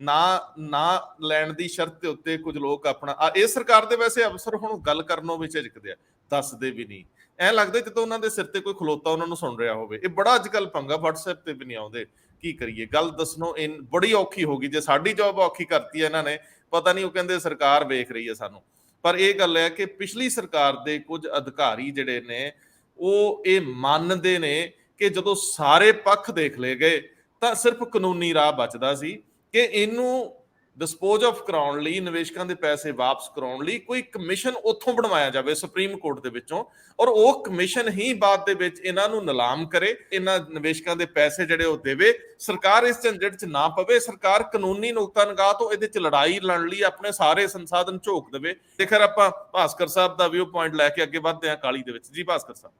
ਨਾ ਲੈਣ ਦੀ ਸ਼ਰਤ ਦੇ ਉੱਤੇ ਕੁਝ ਲੋਕ ਆਪਣਾ ਇਸ ਸਰਕਾਰ ਦੇ ਵੈਸੇ ਅਫਸਰ ਹੁਣ ਗੱਲ ਕਰਨੋਂ ਵੀ ਝਿਜਕਦੇ ਆ, ਦੱਸਦੇ ਵੀ ਨਹੀਂ। ਐਂ ਲੱਗਦਾ ਜਦੋਂ ਉਹਨਾਂ ਦੇ ਸਿਰ ਤੇ ਕੋਈ ਖਲੋਤਾ ਉਹਨਾਂ ਨੂੰ ਸੁਣ ਰਿਹਾ ਹੋਵੇ। ਇਹ ਬੜਾ ਅੱਜ ਕੱਲ ਪੰਗਾ, WhatsApp ਤੇ ਵੀ ਨਹੀਂ ਆਉਂਦੇ, ਕੀ ਕਰੀਏ? ਗੱਲ ਦੱਸਣੋਂ ਬੜੀ ਔਖੀ ਹੋ ਗਈ। ਜੇ ਸਾਡੀ ਜੌਬ ਔਖੀ ਕਰਤੀ ਹੈ ਇਹਨਾਂ ਨੇ, ਪਤਾ ਨਹੀਂ, ਉਹ ਕਹਿੰਦੇ ਸਰਕਾਰ ਵੇਖ ਰਹੀ ਹੈ ਸਾਨੂੰ। ਪਰ ਇਹ ਗੱਲ ਹੈ ਕਿ ਪਿਛਲੀ ਸਰਕਾਰ ਦੇ ਕੁਝ ਅਧਿਕਾਰੀ ਜਿਹੜੇ ਨੇ ਉਹ ਇਹ ਮੰਨਦੇ ਨੇ ਕਿ ਜਦੋਂ ਸਾਰੇ ਪੱਖ ਦੇਖ ਲਏ ਗਏ ਤਾਂ ਸਿਰਫ ਕਾਨੂੰਨੀ ਰਾਹ ਬਚਦਾ ਸੀ ਕਿ ਇਹਨੂੰ ਡਿਸਪੋਜ਼ ਆਫ ਕਰਾਉਣ ਲਈ, ਨਿਵੇਸ਼ਕਾਂ ਦੇ ਪੈਸੇ ਵਾਪਸ ਕਰਾਉਣ ਲਈ ਕੋਈ ਕਮਿਸ਼ਨ ਉੱਥੋਂ ਬਣਵਾਇਆ ਜਾਵੇ ਸੁਪਰੀਮ ਕੋਰਟ ਦੇ ਵਿੱਚੋਂ, ਔਰ ਉਹ ਕਮਿਸ਼ਨ ਹੀ ਬਾਅਦ ਦੇ ਵਿੱਚ ਇਹਨਾਂ ਨੂੰ ਨਿਲਾਮ ਕਰੇ, ਇਹਨਾਂ ਨਿਵੇਸ਼ਕਾਂ ਦੇ ਪੈਸੇ ਜਿਹੜੇ ਉਹ ਦੇਵੇ। ਸਰਕਾਰ ਇਸ ਝੰਜਟ 'ਚ ਨਾ ਪਵੇ, ਸਰਕਾਰ ਕਾਨੂੰਨੀ ਨੁਕਤਾ ਨਿਗਾਹ ਤੋਂ ਇਹਦੇ 'ਚ ਲੜਾਈ ਲੜਨ ਲਈ ਆਪਣੇ ਸਾਰੇ ਸੰਸਾਧਨ ਝੋਕ ਦੇਵੇ। ਤੇ ਖੈਰ ਆਪਾਂ ਭਾਸਕਰ ਸਾਹਿਬ ਦਾ ਵਿਊ ਪੁਆਇੰਟ ਲੈ ਕੇ ਅੱਗੇ ਵਧਦੇ ਹਾਂ ਕਾਲੀ ਦੇ ਵਿੱਚ। ਜੀ ਭਾਸਕਰ ਸਾਹਿਬ।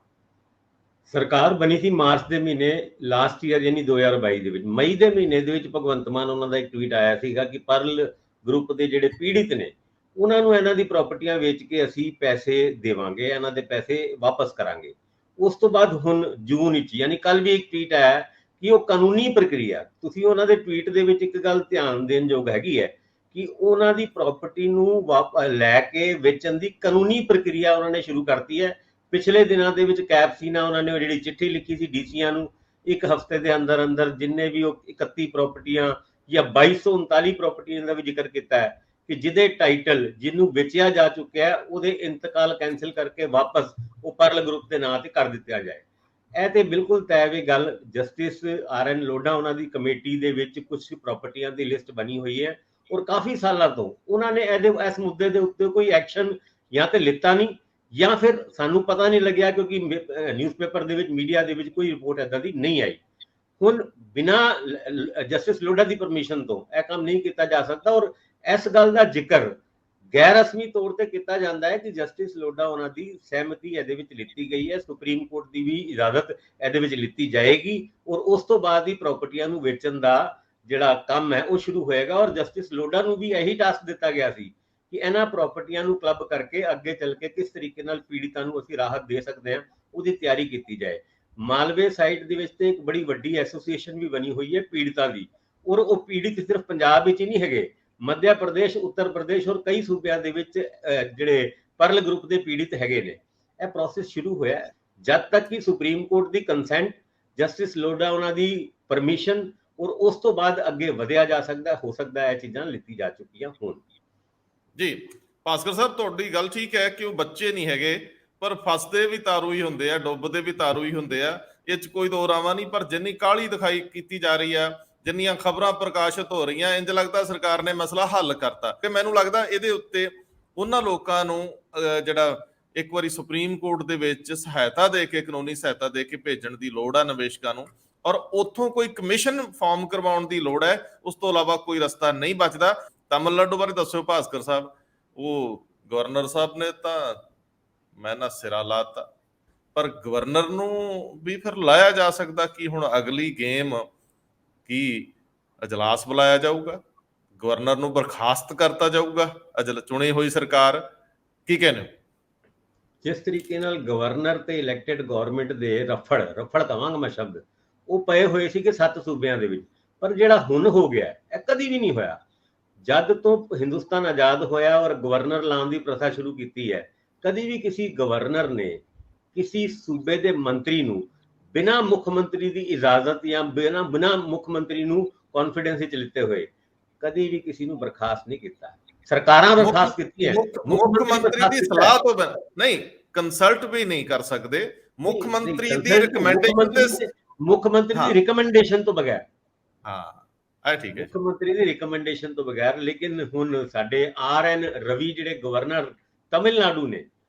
ਸਰਕਾਰ ਬਣੀ ਸੀ ਮਾਰਚ ਦੇ ਮਹੀਨੇ ਲਾਸਟ ਈਅਰ, ਯਾਨੀ 2022 ਦੇ ਵਿੱਚ। ਮਈ ਦੇ ਮਹੀਨੇ ਦੇ ਵਿੱਚ ਭਗਵੰਤ ਮਾਨ ਉਹਨਾਂ ਦਾ ਇੱਕ ਟਵੀਟ ਆਇਆ ਸੀਗਾ ਕਿ ਪਰਲ ਗਰੁੱਪ ਦੇ ਜਿਹੜੇ ਪੀੜਿਤ ਨੇ ਉਹਨਾਂ ਨੂੰ ਇਹਨਾਂ ਦੀ ਪ੍ਰਾਪਰਟੀਆਂ ਵੇਚ ਕੇ ਅਸੀਂ ਪੈਸੇ ਦੇਵਾਂਗੇ, ਇਹਨਾਂ ਦੇ ਪੈਸੇ ਵਾਪਸ ਕਰਾਂਗੇ। ਉਸ ਤੋਂ ਬਾਅਦ ਹੁਣ ਜੂਨ ਵਿੱਚ, ਯਾਨੀ ਕੱਲ ਵੀ ਇੱਕ ਟਵੀਟ ਆਇਆ ਕਿ ਉਹ ਕਾਨੂੰਨੀ ਪ੍ਰਕਿਰਿਆ, ਤੁਸੀਂ ਉਹਨਾਂ ਦੇ ਟਵੀਟ ਦੇ ਵਿੱਚ ਇੱਕ ਗੱਲ ਧਿਆਨ ਦੇਣ ਯੋਗ ਹੈਗੀ ਹੈ ਕਿ ਉਹਨਾਂ ਦੀ ਪ੍ਰਾਪਰਟੀ ਨੂੰ ਲੈ ਕੇ ਵੇਚਣ ਦੀ ਕਾਨੂੰਨੀ ਪ੍ਰਕਿਰਿਆ ਉਹਨਾਂ ਨੇ ਸ਼ੁਰੂ ਕਰਤੀ ਹੈ। ਪਿਛਲੇ ਦਿਨਾਂ ਦੇ ਵਿੱਚ ਕੈਪਸੀਨਾ ਉਹਨਾਂ ਨੇ ਜਿਹੜੀ ਚਿੱਠੀ ਲਿਖੀ ਸੀ ਡੀਸੀਆਂ ਨੂੰ, ਇੱਕ ਹਫ਼ਤੇ ਦੇ ਅੰਦਰ ਅੰਦਰ ਜਿੰਨੇ ਵੀ ਉਹ 31 ਪ੍ਰਾਪਰਟੀਆਂ ਜਾਂ 2239 ਪ੍ਰਾਪਰਟੀਆਂ ਦਾ ਵੀ ਜ਼ਿਕਰ ਕੀਤਾ ਹੈ ਕਿ ਜਿਹਦੇ ਟਾਈਟਲ ਜਿਹਨੂੰ ਵੇਚਿਆ ਜਾ ਚੁੱਕਿਆ ਉਹਦੇ ਇੰਤਕਾਲ ਕੈਂਸਲ ਕਰਕੇ ਵਾਪਸ ਉਹ ਪਰਲ ਗਰੁੱਪ ਦੇ ਨਾਂ ਤੇ ਕਰ ਦਿੱਤਾ ਜਾਏ। ਇਹ ਤੇ ਬਿਲਕੁਲ ਤੈਅ ਵੀ ਗੱਲ। ਜਸਟਿਸ RN ਲੋਢਾ ਉਹਨਾਂ ਦੀ ਕਮੇਟੀ ਦੇ ਵਿੱਚ ਕੁਝ ਪ੍ਰਾਪਰਟੀਆਂ ਦੀ ਲਿਸਟ ਬਣੀ ਹੋਈ ਹੈ ਔਰ ਕਾਫੀ ਸਾਲਾਂ ਤੋਂ ਉਹਨਾਂ ਨੇ ਇਸ ਮੁੱਦੇ ਦੇ ਉੱਤੇ ਕੋਈ ਐਕਸ਼ਨ ਜਾਂ ਤੇ ਲਿੱਤਾ ਨਹੀਂ ਜਾਂ ਫਿਰ ਸਾਨੂੰ ਪਤਾ ਨਹੀਂ ਲੱਗਿਆ, ਕਿਉਂਕਿ ਨਿਊਜ਼ਪੇਪਰ ਦੇ ਵਿੱਚ, ਮੀਡੀਆ ਦੇ ਵਿੱਚ ਕੋਈ ਰਿਪੋਰਟ ਏਦਾਂ ਦੀ ਨਹੀਂ ਆਈ। ਹੁਣ ਬਿਨਾਂ ਜਸਟਿਸ ਲੋਢਾ ਦੀ ਪਰਮਿਸ਼ਨ ਤੋਂ ਇਹ ਕੰਮ ਨਹੀਂ ਕੀਤਾ ਜਾ ਸਕਦਾ ਔਰ ਇਸ ਗੱਲ ਦਾ ਜ਼ਿਕਰ ਗੈਰ ਰਸਮੀ ਤੌਰ ਤੇ ਕੀਤਾ ਜਾਂਦਾ ਹੈ ਕਿ ਜਸਟਿਸ ਲੋਢਾ ਉਹਨਾਂ ਦੀ ਸਹਿਮਤੀ ਇਹਦੇ ਵਿੱਚ ਲਿੱਤੀ ਗਈ ਹੈ, ਸੁਪਰੀਮ ਕੋਰਟ ਦੀ ਵੀ ਇਜਾਜ਼ਤ ਇਹਦੇ ਵਿੱਚ ਲਿੱਤੀ ਜਾਏਗੀ ਔਰ ਉਸ ਤੋਂ ਬਾਅਦ ਹੀ ਪ੍ਰਾਪਰਟੀਆਂ ਨੂੰ ਵੇਚਣ ਦਾ ਜਿਹੜਾ ਕੰਮ ਹੈ ਉਹ ਸ਼ੁਰੂ ਹੋਏਗਾ। ਔਰ ਜਸਟਿਸ ਲੋਢਾ ਨੂੰ ਵੀ ਇਹੀ ਟਾਸਕ ਦਿੱਤਾ ਗਿਆ ਸੀ ਕਿ ਇਹਨਾਂ ਪ੍ਰਾਪਰਟੀਆਂ ਨੂੰ ਕਲੱਬ ਕਰਕੇ ਅੱਗੇ ਚੱਲ ਕੇ ਕਿਸ ਤਰੀਕੇ ਨਾਲ ਪੀੜਿਤਾਂ ਨੂੰ ਅਸੀਂ ਰਾਹਤ ਦੇ ਸਕਦੇ ਹਾਂ ਉਹਦੀ ਤਿਆਰੀ ਕੀਤੀ ਜਾਏ। ਮਾਲਵੇ ਸਾਈਡ ਦੇ ਵਿੱਚ ਤੇ ਇੱਕ ਬੜੀ ਵੱਡੀ ਐਸੋਸੀਏਸ਼ਨ ਵੀ ਬਣੀ ਹੋਈ ਹੈ ਪੀੜਿਤਾਂ ਦੀ, ਔਰ ਉਹ ਪੀੜਿਤ ਸਿਰਫ ਪੰਜਾਬ ਵਿੱਚ ਹੀ ਨਹੀਂ ਹੈਗੇ, ਮੱਧ ਪ੍ਰਦੇਸ਼, ਉੱਤਰ ਪ੍ਰਦੇਸ਼ ਔਰ ਕਈ ਸੂਬਿਆਂ ਦੇ ਵਿੱਚ ਜਿਹੜੇ ਪਰਲ ਗਰੁੱਪ ਦੇ ਪੀੜਿਤ ਹੈਗੇ ਨੇ। ਇਹ ਪ੍ਰੋਸੈਸ ਸ਼ੁਰੂ ਹੋਇਆ ਜਦ ਤੱਕ ਕਿ ਸੁਪਰੀਮ ਕੋਰਟ ਦੀ ਕੰਸੈਂਟ, ਜਸਟਿਸ ਲੋਢਾ ਉਹਨਾਂ ਦੀ ਪਰਮਿਸ਼ਨ ਔਰ ਉਸ ਤੋਂ ਬਾਅਦ ਅੱਗੇ ਵਧਿਆ ਜਾ ਸਕਦਾ। ਹੋ ਸਕਦਾ ਇਹ ਚੀਜ਼ਾਂ ਲਿੱਤੀ ਜਾ ਚੁੱਕੀਆਂ ਹੋਣ। ਜੀ ਭਾਸਕਰ ਸਾਹਿਬ, ਤੁਹਾਡੀ ਗੱਲ ਠੀਕ ਹੈ ਕਿ ਉਹ ਬੱਚੇ ਨਹੀਂ ਹੈਗੇ, ਪਰ ਫਸਦੇ ਵੀ ਤਾਰੂ ਹੀ ਹੁੰਦੇ ਆ, ਡੁੱਬਦੇ ਵੀ ਤਾਰੂ ਹੀ ਹੁੰਦੇ ਆ, ਇਹ 'ਚ ਕੋਈ ਦੋ ਰਾਵਾਂ ਨਹੀਂ। ਪਰ ਜਿੰਨੀ ਕਾਹਲੀ ਦਿਖਾਈ ਕੀਤੀ ਜਾ ਰਹੀ ਆ, ਜਿੰਨੀਆਂ ਖਬਰਾਂ ਪ੍ਰਕਾਸ਼ਿਤ ਹੋ ਰਹੀਆਂ, ਇੰਜ ਲੱਗਦਾ ਸਰਕਾਰ ਨੇ ਮਸਲਾ ਹੱਲ ਕਰਤਾ। ਕਿ ਮੈਨੂੰ ਲੱਗਦਾ ਇਹਦੇ ਉੱਤੇ ਉਹਨਾਂ ਲੋਕਾਂ ਨੂੰ ਜਿਹੜਾ ਇੱਕ ਵਾਰੀ ਸੁਪਰੀਮ ਕੋਰਟ ਦੇ ਵਿੱਚ ਸਹਾਇਤਾ ਦੇ ਕੇ, ਕਾਨੂੰਨੀ ਸਹਾਇਤਾ ਦੇ ਕੇ ਭੇਜਣ ਦੀ ਲੋੜ ਆ ਨਿਵੇਸ਼ਕਾਂ ਨੂੰ, ਔਰ ਉੱਥੋਂ ਕੋਈ ਕਮਿਸ਼ਨ ਫਾਰਮ ਕਰਵਾਉਣ ਦੀ ਲੋੜ ਹੈ। ਉਸ ਤੋਂ ਇਲਾਵਾ ਕੋਈ ਰਸਤਾ ਨਹੀਂ ਬਚਦਾ। ਤਾਮਿਲਨਾਡੂ ਬਾਰੇ ਦੱਸਿਓ ਭਾਸਕਰ ਸਾਹਿਬ। ਉਹ ਗਵਰਨਰ ਸਾਹਿਬ ਨੇ ਤਾਂ ਮੈਂ ਨਾ ਸਿਰਾ ਲਾਤਾ, ਪਰ ਗਵਰਨਰ ਨੂੰ ਵੀ ਫਿਰ ਲਾਇਆ ਜਾ ਸਕਦਾ ਕਿ ਹੁਣ ਅਗਲੀ ਗੇਮ ਕੀ ਅਜਲਾਸ ਬੁਲਾਇਆ ਜਾਊਗਾ, ਗਵਰਨਰ ਨੂੰ ਬਰਖਾਸਤ ਕਰਤਾ ਜਾਊਗਾ ਚੁਣੀ ਹੋਈ ਸਰਕਾਰ। ਕੀ ਕਹਿੰਦੇ ਹੋ? ਜਿਸ ਤਰੀਕੇ ਨਾਲ ਗਵਰਨਰ ਤੇ ਇਲੈਕਟਿਡ ਗਵਰਨਮੈਂਟ ਦੇ ਰਫੜ ਕਵਾਂਗਾ ਮੈਂ ਸ਼ਬਦ, ਉਹ ਪਏ ਹੋਏ ਸੀ ਕਿ 7 ਸੂਬਿਆਂ ਦੇ ਵਿੱਚ, ਪਰ ਜਿਹੜਾ ਹੁਣ ਹੋ ਗਿਆ ਇਹ ਕਦੀ ਵੀ ਨਹੀਂ ਹੋਇਆ। ਜਦ ਤੋਂ ਹਿੰਦੁਸਤਾਨ ਆਜ਼ਾਦ ਹੋਇਆ ਔਰ ਗਵਰਨਰ ਲਾਉਣ ਦੀ ਪ੍ਰਥਾ ਸ਼ੁਰੂ ਕੀਤੀ ਹੈ, ਕਦੀ ਵੀ ਕਿਸੇ ਗਵਰਨਰ ਨੇ ਕਿਸੇ ਸੂਬੇ ਦੇ ਮੰਤਰੀ ਨੂੰ ਬਿਨਾਂ ਮੁੱਖ ਮੰਤਰੀ ਦੀ ਇਜਾਜ਼ਤ ਜਾਂ ਬਿਨਾਂ ਮੁੱਖ ਮੰਤਰੀ ਨੂੰ ਕੌਨਫੀਡੈਂਸ ਵਿੱਚ ਲਿੱਤੇ ਹੋਏ ਕਦੀ ਵੀ ਕਿਸੇ ਨੂੰ ਬਰਖਾਸਤ ਨਹੀਂ ਕੀਤਾ। ਸਰਕਾਰਾਂ ਬਰਖਾਸਤ ਕੀਤੀ ਹੈ, ਮੁੱਖ ਮੰਤਰੀ ਦੀ ਸਲਾਹ ਤੋਂ ਨਹੀਂ, ਕੰਸਲਟ ਵੀ ਨਹੀਂ ਕਰ ਸਕਦੇ। ਮੁੱਖ ਮੰਤਰੀ ਦੀ ਰਿਕਮੈਂਡੇਸ਼ਨ, ਮੁੱਖ ਮੰਤਰੀ ਦੀ ਰਿਕਮੈਂਡੇਸ਼ਨ ਤੋਂ ਬਗੈਰ। ਹਾਂ ਠੀਕ ਹੈ, ਮੁੱਖ ਮੰਤਰੀ ਦੀ ਰਿਕਮੈਂਡੇਸ਼ਨ ਤੋਂ ਬਗੈਰ। ਲੇਕਿਨ ਹੁਣ ਸਾਡੇ RN ਰਵੀ ਜਿਹੜੇ ਗਵਰਨਰ ਤਮਿਲਨਾਡੂ ਨੇ,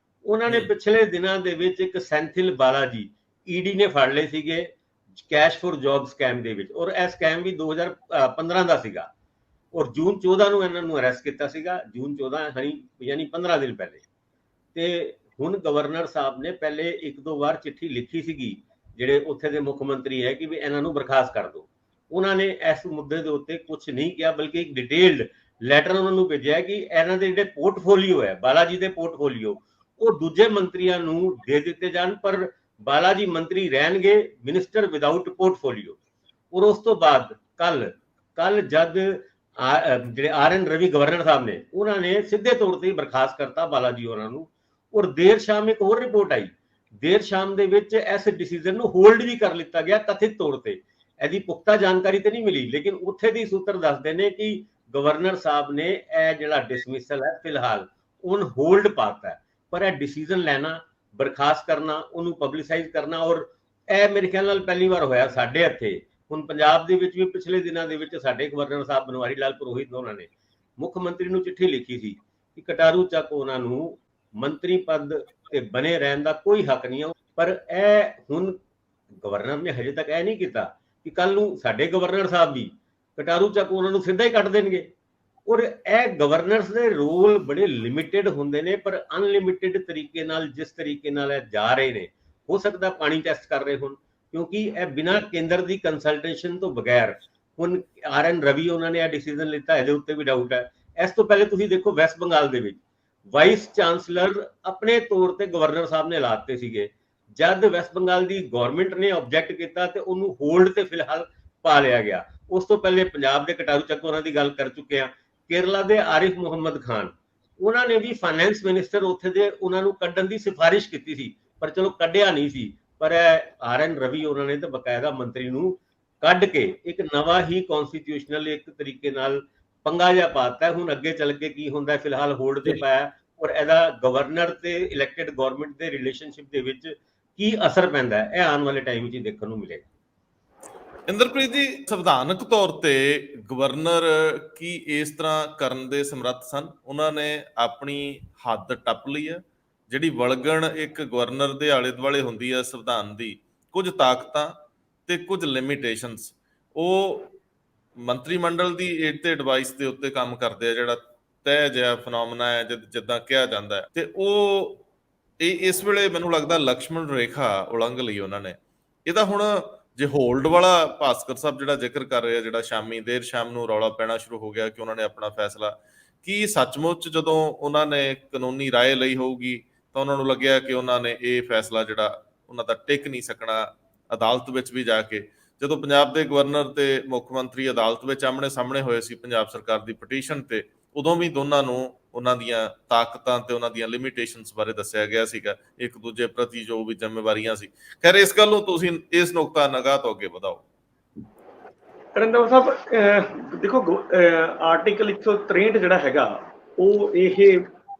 ਉਹਨਾਂ ਨੇ ਪਿਛਲੇ ਦਿਨਾਂ ਦੇ ਵਿੱਚ ਇੱਕ ਸੈਂਥਿਲ ਬਾਲਾਜੀ ED ਨੇ ਫੜ ਲਏ ਸੀਗੇ ਕੈਸ਼ ਫॉर ਜੌਬ ਸਕੈਮ ਦੇ ਵਿੱਚ, ਔਰ ਇਹ ਸਕੈਮ ਵੀ 2015 ਦਾ ਸੀਗਾ ਔਰ ਜੂਨ 14 ਨੂੰ ਇਹਨਾਂ ਨੂੰ ਅਰੈਸਟ ਕੀਤਾ ਸੀਗਾ। ਜੂਨ 14 ਯਾਨੀ 15 ਦਿਨ ਪਹਿਲੇ। ਤੇ ਹੁਣ ਗਵਰਨਰ ਸਾਹਿਬ ਨੇ ਪਹਿਲੇ 1-2 ਵਾਰ ਚਿੱਠੀ ਲਿਖੀ ਸੀਗੀ ਜਿਹੜੇ ਉੱਥੇ ਦੇ ਮੁੱਖ ਮੰਤਰੀ ਹੈ ਕਿ ਵੀ ਇਹਨਾਂ ਨੂੰ ਬਰਖਾਸਤ ਕਰ ਦਿਓ। ਉਹਨਾਂ ਨੇ ਇਸ ਮੁੱਦੇ ਦੇ ਉੱਤੇ ਕੁਝ ਨਹੀਂ ਕਿਹਾ, ਬਲਕਿ ਇੱਕ ਡਿਟੇਲਡ ਲੈਟਰ ਉਹਨਾਂ ਨੂੰ ਭੇਜਿਆ ਕਿ ਇਹਨਾਂ ਦੇ ਜਿਹੜੇ ਪੋਰਟਫੋਲੀਓ ਹੈ, ਬਾਲਾਜੀ ਦੇ ਪੋਰਟਫੋਲੀਓ, ਉਹ ਦੂਜੇ ਮੰਤਰੀਆਂ ਨੂੰ ਦੇ ਦਿੱਤੇ ਜਾਣ, ਪਰ ਬਾਲਾ ਜੀ ਮੰਤਰੀ ਰਹਿਣਗੇ, ਮਿਨਿਸਟਰ ਵਿਦਆਊਟ ਪੋਰਟਫੋਲੀਓ। ਔਰ ਉਸ ਤੋਂ ਬਾਅਦ ਕੱਲ ਜਦ ਜਿਹੜੇ RN ਰਵੀ ਗਵਰਨਰ ਸਾਹਿਬ ਨੇ, ਉਹਨਾਂ ਨੇ ਸਿੱਧੇ ਤੌਰ ਤੇ ਬਰਖਾਸਤ ਕਰਤਾ ਬਾਲਾ ਜੀ ਹੋਰਾਂ ਨੂੰ। ਔਰ ਦੇਰ ਸ਼ਾਮ ਇੱਕ ਹੋਰ ਰਿਪੋਰਟ ਆਈ, ਦੇਰ ਸ਼ਾਮ ਦੇ ਵਿੱਚ ਇਸ ਡਿਸੀਜਨ ਨੂੰ ਹੋਲਡ ਵੀ ਕਰ ਲਿੱਤਾ ਗਿਆ ਕਥਿਤ ਤੌਰ ਤੇ। ਇਹਦੀ ਪੁਖਤਾ ਜਾਣਕਾਰੀ ਤੇ ਨਹੀਂ ਮਿਲੀ, ਲੇਕਿਨ ਉੱਥੇ ਦੀ ਸੂਤਰ ਦੱਸਦੇ ਨੇ ਕਿ ਗਵਰਨਰ ਸਾਹਿਬ ਨੇ ਇਹ ਜਿਹੜਾ ਡਿਸਮਿਸਲ ਹੈ ਫਿਲਹਾਲ ਔਨ ਹੋਲਡ ਪਾਤਾ ਹੈ। ਪਰ ਇਹ ਡਿਸੀਜਨ ਲੈਣਾ, ਬਰਖਾਸਤ ਕਰਨਾ, ਉਹਨੂੰ ਪਬਲਿਸਾਈਜ਼ ਕਰਨਾ, ਔਰ ਇਹ ਮੇਰੇ ਖਿਆਲ ਨਾਲ ਪਹਿਲੀ ਵਾਰ ਹੋਇਆ ਸਾਡੇ ਇੱਥੇ। ਹੁਣ ਪੰਜਾਬ ਦੇ ਵਿੱਚ ਵੀ ਪਿਛਲੇ ਦਿਨਾਂ ਦੇ ਵਿੱਚ ਸਾਡੇ ਗਵਰਨਰ ਸਾਹਿਬ ਬਨਵਾਰੀ ਲਾਲ ਪੁਰੋਹਿਤ, ਉਹਨਾਂ ਨੇ ਮੁੱਖ ਮੰਤਰੀ ਨੂੰ ਚਿੱਠੀ ਲਿਖੀ ਸੀ ਕਿ ਕਟਾਰੂ ਚੱਕ ਉਹਨਾਂ ਨੂੰ ਮੰਤਰੀ ਪਦ ਤੇ ਬਣੇ ਰਹਿਣ ਦਾ ਕੋਈ ਹੱਕ ਨਹੀਂ ਹੈ। ਪਰ ਇਹ ਹੁਣ ਗਵਰਨਰ ਨੇ ਹਜੇ ਤੱਕ ਇਹ ਨਹੀਂ ਕੀਤਾ ਕਿ ਕੱਲ ਨੂੰ ਸਾਡੇ ਗਵਰਨਰ ਸਾਹਿਬ ਵੀ ਕਟਾਰੂ ਚੱਕ ਉਹਨਾਂ ਨੂੰ ਸਿੱਧਾ ਹੀ ਕੱਟ ਦੇਣਗੇ। ਔਰ ਇਹ ਗਵਰਨਰਸ ਦੇ ਰੋਲ ਬੜੇ ਲਿਮਿਟਿਡ ਹੁੰਦੇ ਨੇ, ਪਰ ਅਨਲਿਮਿਟਿਡ ਤਰੀਕੇ ਨਾਲ ਜਿਸ ਤਰੀਕੇ ਨਾਲ ਇਹ ਜਾ ਰਹੇ ਨੇ, ਹੋ ਸਕਦਾ ਪਾਣੀ ਟੈਸਟ ਕਰ ਰਹੇ ਹੋਣ, ਕਿਉਂਕਿ ਇਹ ਬਿਨਾਂ ਕੇਂਦਰ ਦੀ ਕੰਸਲਟੇਸ਼ਨ ਤੋਂ ਬਗੈਰ ਹੁਣ RN ਰਵੀ ਉਹਨਾਂ ਨੇ ਇਹ ਡਿਸੀਜਨ ਲਿੱਤਾ, ਇਹਦੇ ਉੱਤੇ ਵੀ ਡਾਊਟ ਹੈ। ਇਸ ਤੋਂ ਪਹਿਲੇ ਤੁਸੀਂ ਦੇਖੋ ਵੈਸਟ ਬੰਗਾਲ ਦੇ ਵਿੱਚ ਵਾਈਸ ਚਾਂਸਲਰ ਆਪਣੇ ਤੌਰ ਤੇ ਗਵਰਨਰ ਸਾਹਿਬ ਨੇ ਲਾਤੇ ਸੀਗੇ, ਜਦ ਵੈਸਟ ਬੰਗਾਲ ਦੀ ਗਵਰਨਮੈਂਟ ਨੇ ਆਬਜੈਕਟ ਕੀਤਾ ਤੇ ਉਹਨੂੰ ਹੋਲਡ ਤੇ ਫਿਲਹਾਲ ਪਾ ਲਿਆ ਗਿਆ। ਉਸ ਤੋਂ ਪਹਿਲੇ ਪੰਜਾਬ ਦੇ ਕਟਾਰੂ ਚੱਕ ਉਹਨਾਂ ਦੀ ਗੱਲ ਕਰ ਚੁੱਕੇ ਆ, ਕੇਰਲਾ ਦੇ ਆਰਿਫ ਮੁਹੰਮਦ ਖਾਨ, ਉਹਨਾਂ ਨੇ ਵੀ ਫਾਈਨੈਂਸ ਮਿਨਿਸਟਰ ਉੱਥੇ ਦੇ ਉਹਨਾਂ ਨੂੰ ਕੱਢਣ ਦੀ ਸਿਫਾਰਿਸ਼ ਕੀਤੀ ਸੀ, ਪਰ ਚਲੋ ਕੱਢਿਆ ਨਹੀਂ ਸੀ। ਪਰ RN ਰਵੀ ਉਹਨਾਂ ਨੇ ਤਾਂ ਬਕਾਇਦਾ ਮੰਤਰੀ ਨੂੰ ਕੱਢ ਕੇ ਇੱਕ ਨਵਾਂ ਹੀ ਕਨਸਟੀਟਿਊਸ਼ਨਲ ਇੱਕ ਤਰੀਕੇ ਨਾਲ ਪੰਗਾ ਜਿਹਾ ਪਾਤਾ। ਹੁਣ ਅੱਗੇ ਚੱਲ ਕੇ ਕੀ ਹੁੰਦਾ, ਫਿਲਹਾਲ ਹੋਲਡ ਤੇ ਪਾਇਆ, ਔਰ ਇਹਦਾ ਗਵਰਨਰ ਤੇ ਇਲੈਕਟਿਡ ਗਵਰਨਮੈਂਟ ਦੇ ਰਿਲੇਸ਼ਨਸ਼ਿਪ ਦੇ ਵਿੱਚ ਕੀ ਅਸਰ ਪੈਂਦਾ ਹੈ, ਇਹ ਆਉਣ ਵਾਲੇ ਟਾਈਮ ਵਿੱਚ ਦੇਖਣ ਨੂੰ ਮਿਲੇਗਾ। ਇੰਦਰਪ੍ਰੀਤ ਜੀ, ਸੰਵਿਧਾਨਕ ਤੌਰ ਤੇ ਗਵਰਨਰ ਕੀ ਇਸ ਤਰ੍ਹਾਂ ਕਰਨ ਦੇ ਸਮਰੱਥ ਸਨ? ਉਹਨਾਂ ਨੇ ਆਪਣੀ ਹੱਦ ਟੱਪ ਲਈ ਹੈ। ਜਿਹੜੀ ਵਲਗਣ ਇੱਕ ਗਵਰਨਰ ਦੇ ਆਲੇ ਦੁਆਲੇ ਹੁੰਦੀ ਹੈ ਸੰਵਿਧਾਨ ਦੀ, ਕੁਝ ਤਾਕਤਾਂ ਤੇ ਕੁਝ ਲਿਮਿਟੇਸ਼ਨਸ, ਉਹ ਮੰਤਰੀ ਮੰਡਲ ਦੀ ਏਡ ਤੇ ਐਡਵਾਈਸ ਦੇ ਉੱਤੇ ਕੰਮ ਕਰਦੇ ਆ, ਜਿਹੜਾ ਤੈਅ ਜਿਹਾ ਫਨੋਮਨਾ ਹੈ ਜਿੱਦਾਂ ਕਿਹਾ ਜਾਂਦਾ ਹੈ। ਤੇ ਉਹ ਇਸ ਵੇਲੇ ਮੈਨੂੰ ਲੱਗਦਾ ਲਕਸ਼ਮਣ ਰੇਖਾ ਉਲੰਘ ਲਈ ਉਹਨਾਂ ਨੇ। ਇਹਦਾ ਹੁਣ ਜੇ ਹੋਲਡ ਵਾਲਾ ਭਾਸਕਰ ਸਾਹਿਬ ਜਿਹੜਾ ਜ਼ਿਕਰ ਕਰ ਰਹੇ ਆ, ਜਿਹੜਾ ਦੇਰ ਸ਼ਾਮ ਨੂੰ ਰੌਲਾ ਪੈਣਾ ਸ਼ੁਰੂ ਹੋ ਗਿਆ ਕਿ ਉਹਨਾਂ ਨੇ ਆਪਣਾ ਫੈਸਲਾ, ਕੀ ਸੱਚਮੁੱਚ ਜਦੋਂ ਉਹਨਾਂ ਨੇ ਕਾਨੂੰਨੀ ਰਾਏ ਲਈ ਹੋਊਗੀ ਤਾਂ ਉਹਨਾਂ ਨੂੰ ਲੱਗਿਆ ਕਿ ਉਹਨਾਂ ਨੇ ਇਹ ਫੈਸਲਾ ਜਿਹੜਾ ਉਹਨਾਂ ਦਾ ਟਿਕ ਨਹੀਂ ਸਕਣਾ ਅਦਾਲਤ ਵਿੱਚ ਵੀ ਜਾ ਕੇ? ਜਦੋਂ ਪੰਜਾਬ ਦੇ ਗਵਰਨਰ ਤੇ ਮੁੱਖ ਮੰਤਰੀ ਅਦਾਲਤ ਵਿੱਚ ਆਮਣੇ ਸਾਹਮਣੇ ਹੋਏ ਸੀ ਪੰਜਾਬ ਸਰਕਾਰ ਦੀ ਪਟੀਸ਼ਨ ਤੇ, ਉਦੋਂ ਵੀ ਦੋਨਾਂ ਨੂੰ ਉਹਨਾਂ ਦੀਆਂ ਤਾਕਤਾਂ ਤੇ ਉਹਨਾਂ ਦੀਆਂ ਲਿਮਿਟੇਸ਼ਨਸ ਬਾਰੇ ਦੱਸਿਆ ਗਿਆ ਸੀਗਾ, ਇੱਕ ਦੂਜੇ ਪ੍ਰਤੀ ਜੋ ਵੀ ਜ਼ਿੰਮੇਵਾਰੀਆਂ ਸੀ। ਖੈਰ, ਇਸ ਗੱਲ ਨੂੰ ਤੁਸੀਂ ਇਸ ਨੁਕਤਾ ਨਿਗਾਹ ਤੋਂ ਅੱਗੇ ਵਧਾਓ। ਰੰਧਾਵਾ ਸਾਹਿਬ, ਦੇਖੋ ਆਰਟੀਕਲ 163 ਜਿਹੜਾ ਹੈਗਾ, ਉਹ ਇਹ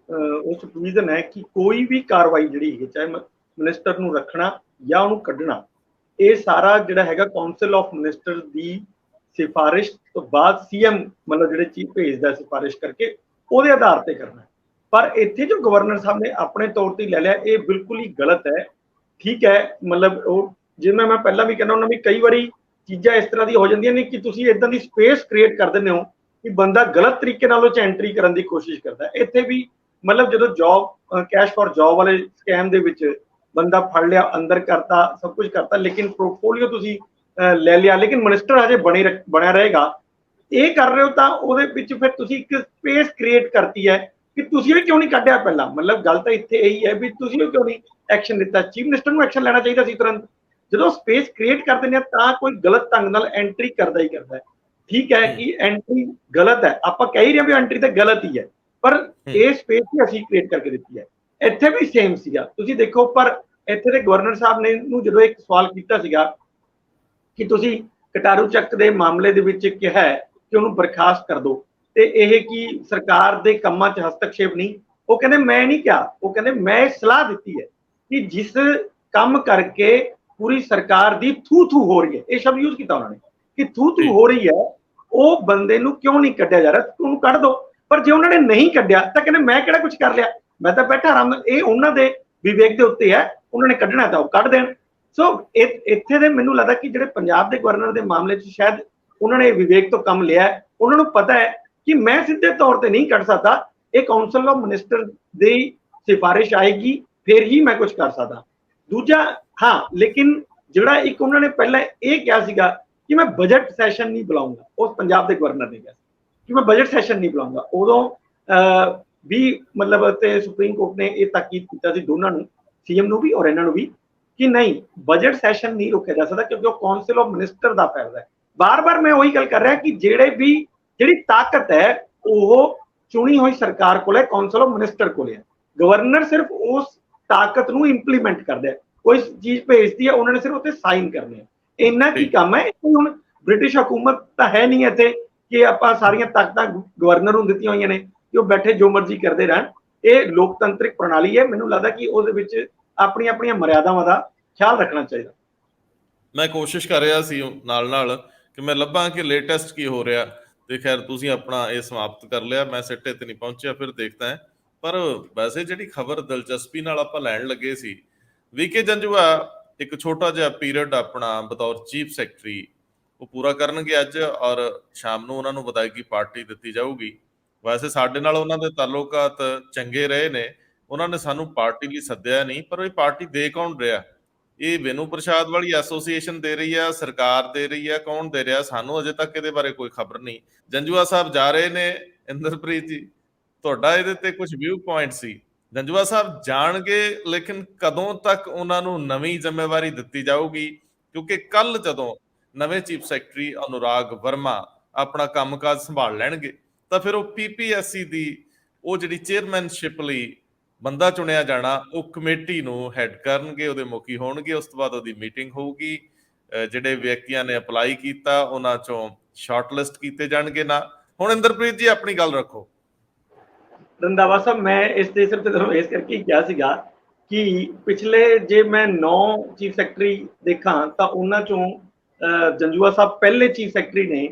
ਉਸ ਪ੍ਰੋਵੀਜ਼ਨ ਹੈ ਕਿ ਕੋਈ ਵੀ ਕਾਰਵਾਈ ਜਿਹੜੀ ਹੈ, ਚਾਹੇ ਮਿਨਿਸਟਰ ਨੂੰ ਰੱਖਣਾ ਜਾਂ ਉਹਨੂੰ ਕੱਢਣਾ, ਇਹ ਸਾਰਾ ਜਿਹੜਾ ਹੈਗਾ ਕਾਉਂਸਲ ਆਫ ਮਿਨਿਸਟਰ ਦੀ ਸਿਫਾਰਿਸ਼ ਤੋਂ ਬਾਅਦ CM ਮਤਲਬ ਜਿਹੜੇ ਚੀਫ ਭੇਜਦਾ ਸਿਫਾਰਿਸ਼ ਕਰਕੇ, ਉਹਦੇ ਆਧਾਰ ਤੇ ਕਰਨਾ। ਪਰ ਇੱਥੇ ਜੋ ਗਵਰਨਰ ਸਾਹਿਬ ਨੇ ਆਪਣੇ ਤੌਰ ਤੇ ਲੈ ਲਿਆ, ਇਹ ਬਿਲਕੁਲ ਹੀ ਗਲਤ ਹੈ। ਠੀਕ ਹੈ, ਮਤਲਬ ਉਹ ਜਿਵੇਂ ਮੈਂ ਪਹਿਲਾਂ ਵੀ ਕਹਿੰਦਾ, ਉਹਨਾਂ ਵੀ ਕਈ ਵਾਰੀ ਚੀਜ਼ਾਂ ਇਸ ਤਰ੍ਹਾਂ ਦੀ ਹੋ ਜਾਂਦੀਆਂ ਨੇ ਕਿ ਤੁਸੀਂ ਇਦਾਂ ਦੀ ਸਪੇਸ ਕ੍ਰੀਏਟ ਕਰ ਦਿੰਦੇ ਹੋ ਕਿ ਬੰਦਾ ਗਲਤ ਤਰੀਕੇ ਨਾਲ ਉਹ 'ਚ ਐਂਟਰੀ ਕਰਨ ਦੀ ਕੋਸ਼ਿਸ਼ ਕਰਦਾ। ਇੱਥੇ ਵੀ ਮਤਲਬ ਜਦੋਂ ਜੌਬ ਕੈਸ਼ ਫॉर ਜੌਬ ਵਾਲੇ ਸਕੈਮ ਦੇ ਵਿੱਚ ਬੰਦਾ ਫੜ ਲਿਆ, ਅੰਦਰ ਕਰਤਾ, ਸਭ ਕੁਝ ਕਰਤਾ, ਲੇਕਿਨ ਪੋਰਟਫੋਲੀਓ ਤੁਸੀਂ ਲੈ ਲਿਆ, ਲੇਕਿਨ ਮਿਨਿਸਟਰ ਹਜੇ ਬਣਿਆ ਰਹੇਗਾ। ਇਹ ਕਰ ਰਹੇ ਹੋ ਤਾਂ ਉਹਦੇ ਵਿੱਚ ਫਿਰ ਤੁਸੀਂ ਇੱਕ ਸਪੇਸ ਕ੍ਰੀਏਟ ਕਰਤੀ ਹੈ ਕਿ ਤੁਸੀਂ ਵੀ ਕਿਉਂ ਨਹੀਂ ਕੱਢਿਆ ਪਹਿਲਾਂ। ਮਤਲਬ ਗੱਲ ਤਾਂ ਇੱਥੇ ਇਹੀ ਹੈ ਵੀ ਤੁਸੀਂ ਕਿਉਂ ਨਹੀਂ ਐਕਸ਼ਨ ਲਿੱਤਾ। ਚੀਫ ਮਿਨਿਸਟਰ ਨੂੰ ਐਕਸ਼ਨ ਲੈਣਾ ਚਾਹੀਦਾ ਸੀ ਤੁਰੰਤ। ਜਦੋਂ ਸਪੇਸ ਕ੍ਰੀਏਟ ਕਰ ਦਿੰਦੇ ਆ ਤਾਂ ਕੋਈ ਗਲਤ ਢੰਗ ਨਾਲ ਐਂਟਰੀ ਕਰਦਾ ਹੀ ਕਰਦਾ ਹੈ। ਠੀਕ ਹੈ ਕਿ ਐਂਟਰੀ ਗਲਤ ਹੈ, ਆਪਾਂ ਕਹਿ ਹੀ ਰਹੇ ਵੀ ਐਂਟਰੀ ਤਾਂ ਗਲਤ ਹੀ ਹੈ, ਪਰ ਇਹ ਸਪੇਸ ਹੀ ਅਸੀਂ ਕ੍ਰੀਏਟ ਕਰਕੇ ਦਿੱਤੀ ਹੈ। ਇੱਥੇ ਵੀ ਸੇਮ ਸੀਗਾ, ਤੁਸੀਂ ਦੇਖੋ। ਪਰ ਇੱਥੇ ਦੇ ਗਵਰਨਰ ਸਾਹਿਬ ਨੇ ਨੂੰ ਜਦੋਂ ਇੱਕ ਸਵਾਲ ਕੀਤਾ ਸੀਗਾ ਕਿ ਤੁਸੀਂ ਕਟਾਰੂ ਚੱਕ ਦੇ ਮਾਮਲੇ ਦੇ ਵਿੱਚ ਕਿਹਾ ਕਿ ਉਹਨੂੰ ਬਰਖਾਸਤ ਕਰ ਦਿਓ, ਤੇ ਇਹ ਕੀ ਸਰਕਾਰ ਦੇ ਕੰਮਾਂ 'ਚ ਹਸਤਕਸ਼ੇਪ ਨਹੀਂ? ਉਹ ਕਹਿੰਦੇ ਮੈਂ ਨਹੀਂ ਕਿਹਾ, ਉਹ ਕਹਿੰਦੇ ਮੈਂ ਇਹ ਸਲਾਹ ਦਿੱਤੀ ਹੈ ਕਿ ਜਿਸ ਕੰਮ ਕਰਕੇ ਪੂਰੀ ਸਰਕਾਰ ਦੀ ਥੂ ਹੋ ਰਹੀ ਹੈ, ਇਹ ਸ਼ਬਦ ਯੂਜ਼ ਕੀਤਾ ਉਹਨਾਂ ਨੇ ਕਿ ਥੂ ਹੋ ਰਹੀ ਹੈ, ਉਹ ਬੰਦੇ ਨੂੰ ਕਿਉਂ ਨਹੀਂ ਕੱਢਿਆ ਜਾ ਰਿਹਾ, ਉਹਨੂੰ ਕੱਢ ਦਿਓ। ਪਰ ਜੇ ਉਹਨਾਂ ਨੇ ਨਹੀਂ ਕੱਢਿਆ ਤਾਂ ਕਹਿੰਦੇ ਮੈਂ ਕਿਹੜਾ ਕੁਝ ਕਰ ਲਿਆ, ਮੈਂ ਤਾਂ ਬੈਠਾ ਆਰਾਮ ਨਾਲ। ਇਹ ਉਹਨਾਂ ਦੇ ਵਿਵੇਕ ਦੇ ਉੱਤੇ ਹੈ, ਉਹਨਾਂ ਨੇ ਕੱਢਣਾ ਤਾਂ ਉਹ ਕੱਢ ਦੇਣ। ਸੋ ਇੱਥੇ ਦੇ ਮੈਨੂੰ ਲੱਗਦਾ ਕਿ ਜਿਹੜੇ ਪੰਜਾਬ ਦੇ ਗਵਰਨਰ ਦੇ ਮਾਮਲੇ 'ਚ ਸ਼ਾਇਦ ਉਹਨਾਂ ਨੇ ਵਿਵੇਕ ਤੋਂ ਕੰਮ ਲਿਆ। ਉਹਨਾਂ ਨੂੰ ਪਤਾ ਹੈ ਕਿ ਮੈਂ ਸਿੱਧੇ ਤੌਰ ਤੇ ਨਹੀਂ ਕੱਢ ਸਕਦਾ, ਇਹ ਕਾਉਂਸਲ ਆਫ ਮਿਨਿਸਟਰ ਦੀ ਸਿਫਾਰਿਸ਼ ਆਏਗੀ ਫਿਰ ਹੀ ਮੈਂ ਕੁਝ ਕਰ ਸਕਦਾ। ਦੂਜਾ, ਹਾਂ, ਲੇਕਿਨ ਜਿਹੜਾ ਇੱਕ ਉਹਨਾਂ ਨੇ ਪਹਿਲਾਂ ਇਹ ਕਿਹਾ ਸੀਗਾ ਕਿ ਮੈਂ ਬਜਟ ਸੈਸ਼ਨ ਨਹੀਂ ਬੁਲਾਉਂਗਾ, ਉਸ ਪੰਜਾਬ ਦੇ ਗਵਰਨਰ ਨੇ ਕਿਹਾ ਕਿ ਮੈਂ ਬਜਟ ਸੈਸ਼ਨ ਨਹੀਂ ਬੁਲਾਉਂਗਾ। ਉਦੋਂ ਵੀ ਮਤਲਬ ਤੇ ਸੁਪਰੀਮ ਕੋਰਟ ਨੇ ਇਹ ਤਾਕੀਦ ਕੀਤਾ ਸੀ ਦੋਨਾਂ ਨੂੰ, CM ਨੂੰ ਵੀ ਔਰ ਇਹਨਾਂ ਨੂੰ ਵੀ, ਕਿ ਨਹੀਂ ਬਜਟ ਸੈਸ਼ਨ ਨਹੀਂ ਰੋਕਿਆ ਜਾ ਸਕਦਾ ਕਿਉਂਕਿ ਉਹ ਕੌਂਸਲ ਆਫ ਮਿਨਿਸਟਰ ਦਾ ਫੈਸਲਾ ਹੈ। ਬਾਰ-ਬਾਰ ਮੈਂ ਉਹੀ ਗੱਲ ਕਰ ਰਿਹਾ ਕਿ ਜਿਹੜੀ ਤਾਕਤ ਹੈ ਉਹ ਚੁਣੀ ਹੋਈ ਸਰਕਾਰ ਕੋਲ ਹੈ, ਕੌਂਸਲ ਆਫ ਮਿਨਿਸਟਰ ਕੋਲ ਹੈ। ਗਵਰਨਰ ਸਿਰਫ ਉਸ ਤਾਕਤ ਨੂੰ ਇੰਪਲੀਮੈਂਟ ਕਰਦਾ ਹੈ, ਕੋਈ ਚੀਜ਼ ਭੇਜਦੀ ਹੈ ਉਹਨਾਂ ਨੇ ਸਿਰਫ ਉੱਤੇ ਸਾਈਨ ਕਰਨੇ, ਇੰਨਾ ਕੀ ਕੰਮ ਹੈ। ਹੁਣ ਬ੍ਰਿਟਿਸ਼ ਹਕੂਮਤ ਤਾਂ ਹੈ ਨਹੀਂ ਇੱਥੇ ਕਿ ਆਪਾਂ ਸਾਰੀਆਂ ਤਾਕਤਾਂ ਗਵਰਨਰ ਨੂੰ ਦਿੱਤੀਆਂ ਹੋਈਆਂ ਨੇ ਕਿ ਉਹ ਬੈਠੇ ਜੋ ਮਰਜ਼ੀ ਕਰਦੇ ਰਹਿਣ। ਇਹ ਲੋਕਤੰਤਰਿਕ ਪ੍ਰਣਾਲੀ ਹੈ, ਮੈਨੂੰ ਲੱਗਦਾ ਕਿ ਉਹਦੇ ਵਿੱਚ ਆਪਣੀਆਂ ਆਪਣੀਆਂ ਮਰਿਆਦਾਵਾਂ ਦਾ ਖਿਆਲ ਰੱਖਣਾ ਚਾਹੀਦਾ। ਮੈਂ ਕੋਸ਼ਿਸ਼ ਕਰ ਰਿਹਾ ਸੀ ਨਾਲ ਕਿ ਮੈਂ ਲੱਭਾਂ ਕਿ ਲੇਟੈਸਟ ਕੀ ਹੋ ਰਿਹਾ, ਤੇ ਖੈਰ ਤੁਸੀਂ ਆਪਣਾ ਇਹ ਸਮਾਪਤ ਕਰ ਲਿਆ, ਮੈਂ ਸਿੱਟੇ ਤੇ ਨਹੀਂ ਪਹੁੰਚਿਆ, ਫਿਰ ਦੇਖਦਾ। ਪਰ ਵੈਸੇ ਜਿਹੜੀ ਖਬਰ ਦਿਲਚਸਪੀ ਨਾਲ ਆਪਾਂ ਲੈਣ ਲੱਗੇ ਸੀ, ਵੀਕੇ ਜੰਜੂਆ ਇੱਕ ਛੋਟਾ ਜਿਹਾ ਪੀਰੀਅਡ ਆਪਣਾ ਬਤੌਰ ਚੀਫ ਸੈਕਟਰੀ ਉਹ ਪੂਰਾ ਕਰਨਗੇ ਅੱਜ, ਔਰ ਸ਼ਾਮ ਨੂੰ ਉਹਨਾਂ ਨੂੰ ਵਿਦਾਇਗੀ ਪਾਰਟੀ ਦਿੱਤੀ ਜਾਊਗੀ। ਵੈਸੇ ਸਾਡੇ ਨਾਲ ਉਹਨਾਂ ਦੇ ਤਾਲੁਕਾਤ ਚੰਗੇ ਰਹੇ ਨੇ, ਉਹਨਾਂ ਨੇ ਸਾਨੂੰ ਪਾਰਟੀ ਲਈ ਸੱਦਿਆ ਨਹੀਂ, ਪਰ ਇਹ ਪਾਰਟੀ ਦੇ ਕੌਣ ਰਿਹਾ? ਇਹ ਵਿਨੂ ਪ੍ਰਸ਼ਾਦ ਵਾਲੀ ਐਸੋਸੀਏਸ਼ਨ ਦੇ ਰਹੀ ਆ, ਸਰਕਾਰ ਦੇ ਰਹੀ ਆ, ਕੌਣ ਦੇ ਰਿਹਾ? ਸਾਨੂੰ ਅਜੇ ਤੱਕ ਇਹਦੇ ਬਾਰੇ ਕੋਈ ਖਬਰ ਨਹੀਂ। ਜੰਜੂਆ ਸਾਹਿਬ ਜਾ ਰਹੇ ਨੇ, ਇੰਦਰਪ੍ਰੀਤ ਜੀ ਤੁਹਾਡਾ ਇਹਦੇ ਤੇ ਕੁਝ ਵਿਊ ਪੁਆਇੰਟ ਸੀ। ਜੰਜੂਆ ਸਾਹਿਬ ਜਾਣਗੇ, ਲੇਕਿਨ ਕਦੋਂ ਤੱਕ ਉਹਨਾਂ ਨੂੰ ਨਵੀਂ ਜ਼ਿੰਮੇਵਾਰੀ ਦਿੱਤੀ ਜਾਊਗੀ? ਕਿਉਂਕਿ ਕੱਲ ਜਦੋਂ ਨਵੇਂ ਚੀਫ ਸੈਕਟਰੀ ਅਨੁਰਾਗ ਵਰਮਾ ਆਪਣਾ ਕੰਮਕਾਜ ਸੰਭਾਲ ਲੈਣਗੇ ਤਾਂ ਫਿਰ ਉਹ ਪੀਪੀਐਸਸੀ ਦੀ ਉਹ ਜਿਹੜੀ ਚੇਅਰਮੈਨਸ਼ਿਪ ਲਈ ਬੰਦਾ ਚੁਣਿਆ ਜਾਣਾ, ਉਹ ਕਮੇਟੀ ਨੂੰ ਹੈਡ ਕਰਨਗੇ, ਉਹਦੇ ਮੁਖੀ ਹੋਣਗੇ। ਉਸ ਤੋਂ ਬਾਅਦ ਉਹਦੀ ਮੀਟਿੰਗ ਹੋਊਗੀ, ਜਿਹੜੇ ਵਿਅਕਤੀਆਂ ਨੇ ਅਪਲਾਈ ਕੀਤਾ ਉਹਨਾਂ ਚੋਂ ਸ਼ਾਰਟਲਿਸਟ ਕੀਤੇ ਜਾਣਗੇ ਨਾ। ਹੁਣ ਇੰਦਰਪ੍ਰੀਤ ਜੀ ਆਪਣੀ ਗੱਲ ਰੱਖੋ। ਰੰਧਾਵਾ ਸਾਹਿਬ, ਮੈਂ ਇਸ ਤੇ ਸਿਰਫ ਤੁਹਾਨੂੰ ਇਸ ਕਰਕੇ ਕਿਹਾ ਸੀਗਾ ਕਿ ਪਿਛਲੇ ਜੇ ਮੈਂ 9 ਚੀਫ ਸੈਕਟਰੀ ਦੇਖਾਂ ਤਾਂ ਉਹਨਾਂ ਚੋਂ ਜੰਜੂਆ ਸਾਹਿਬ ਪਹਿਲੇ ਚੀਫ ਸੈਕਟਰੀ ਨੇ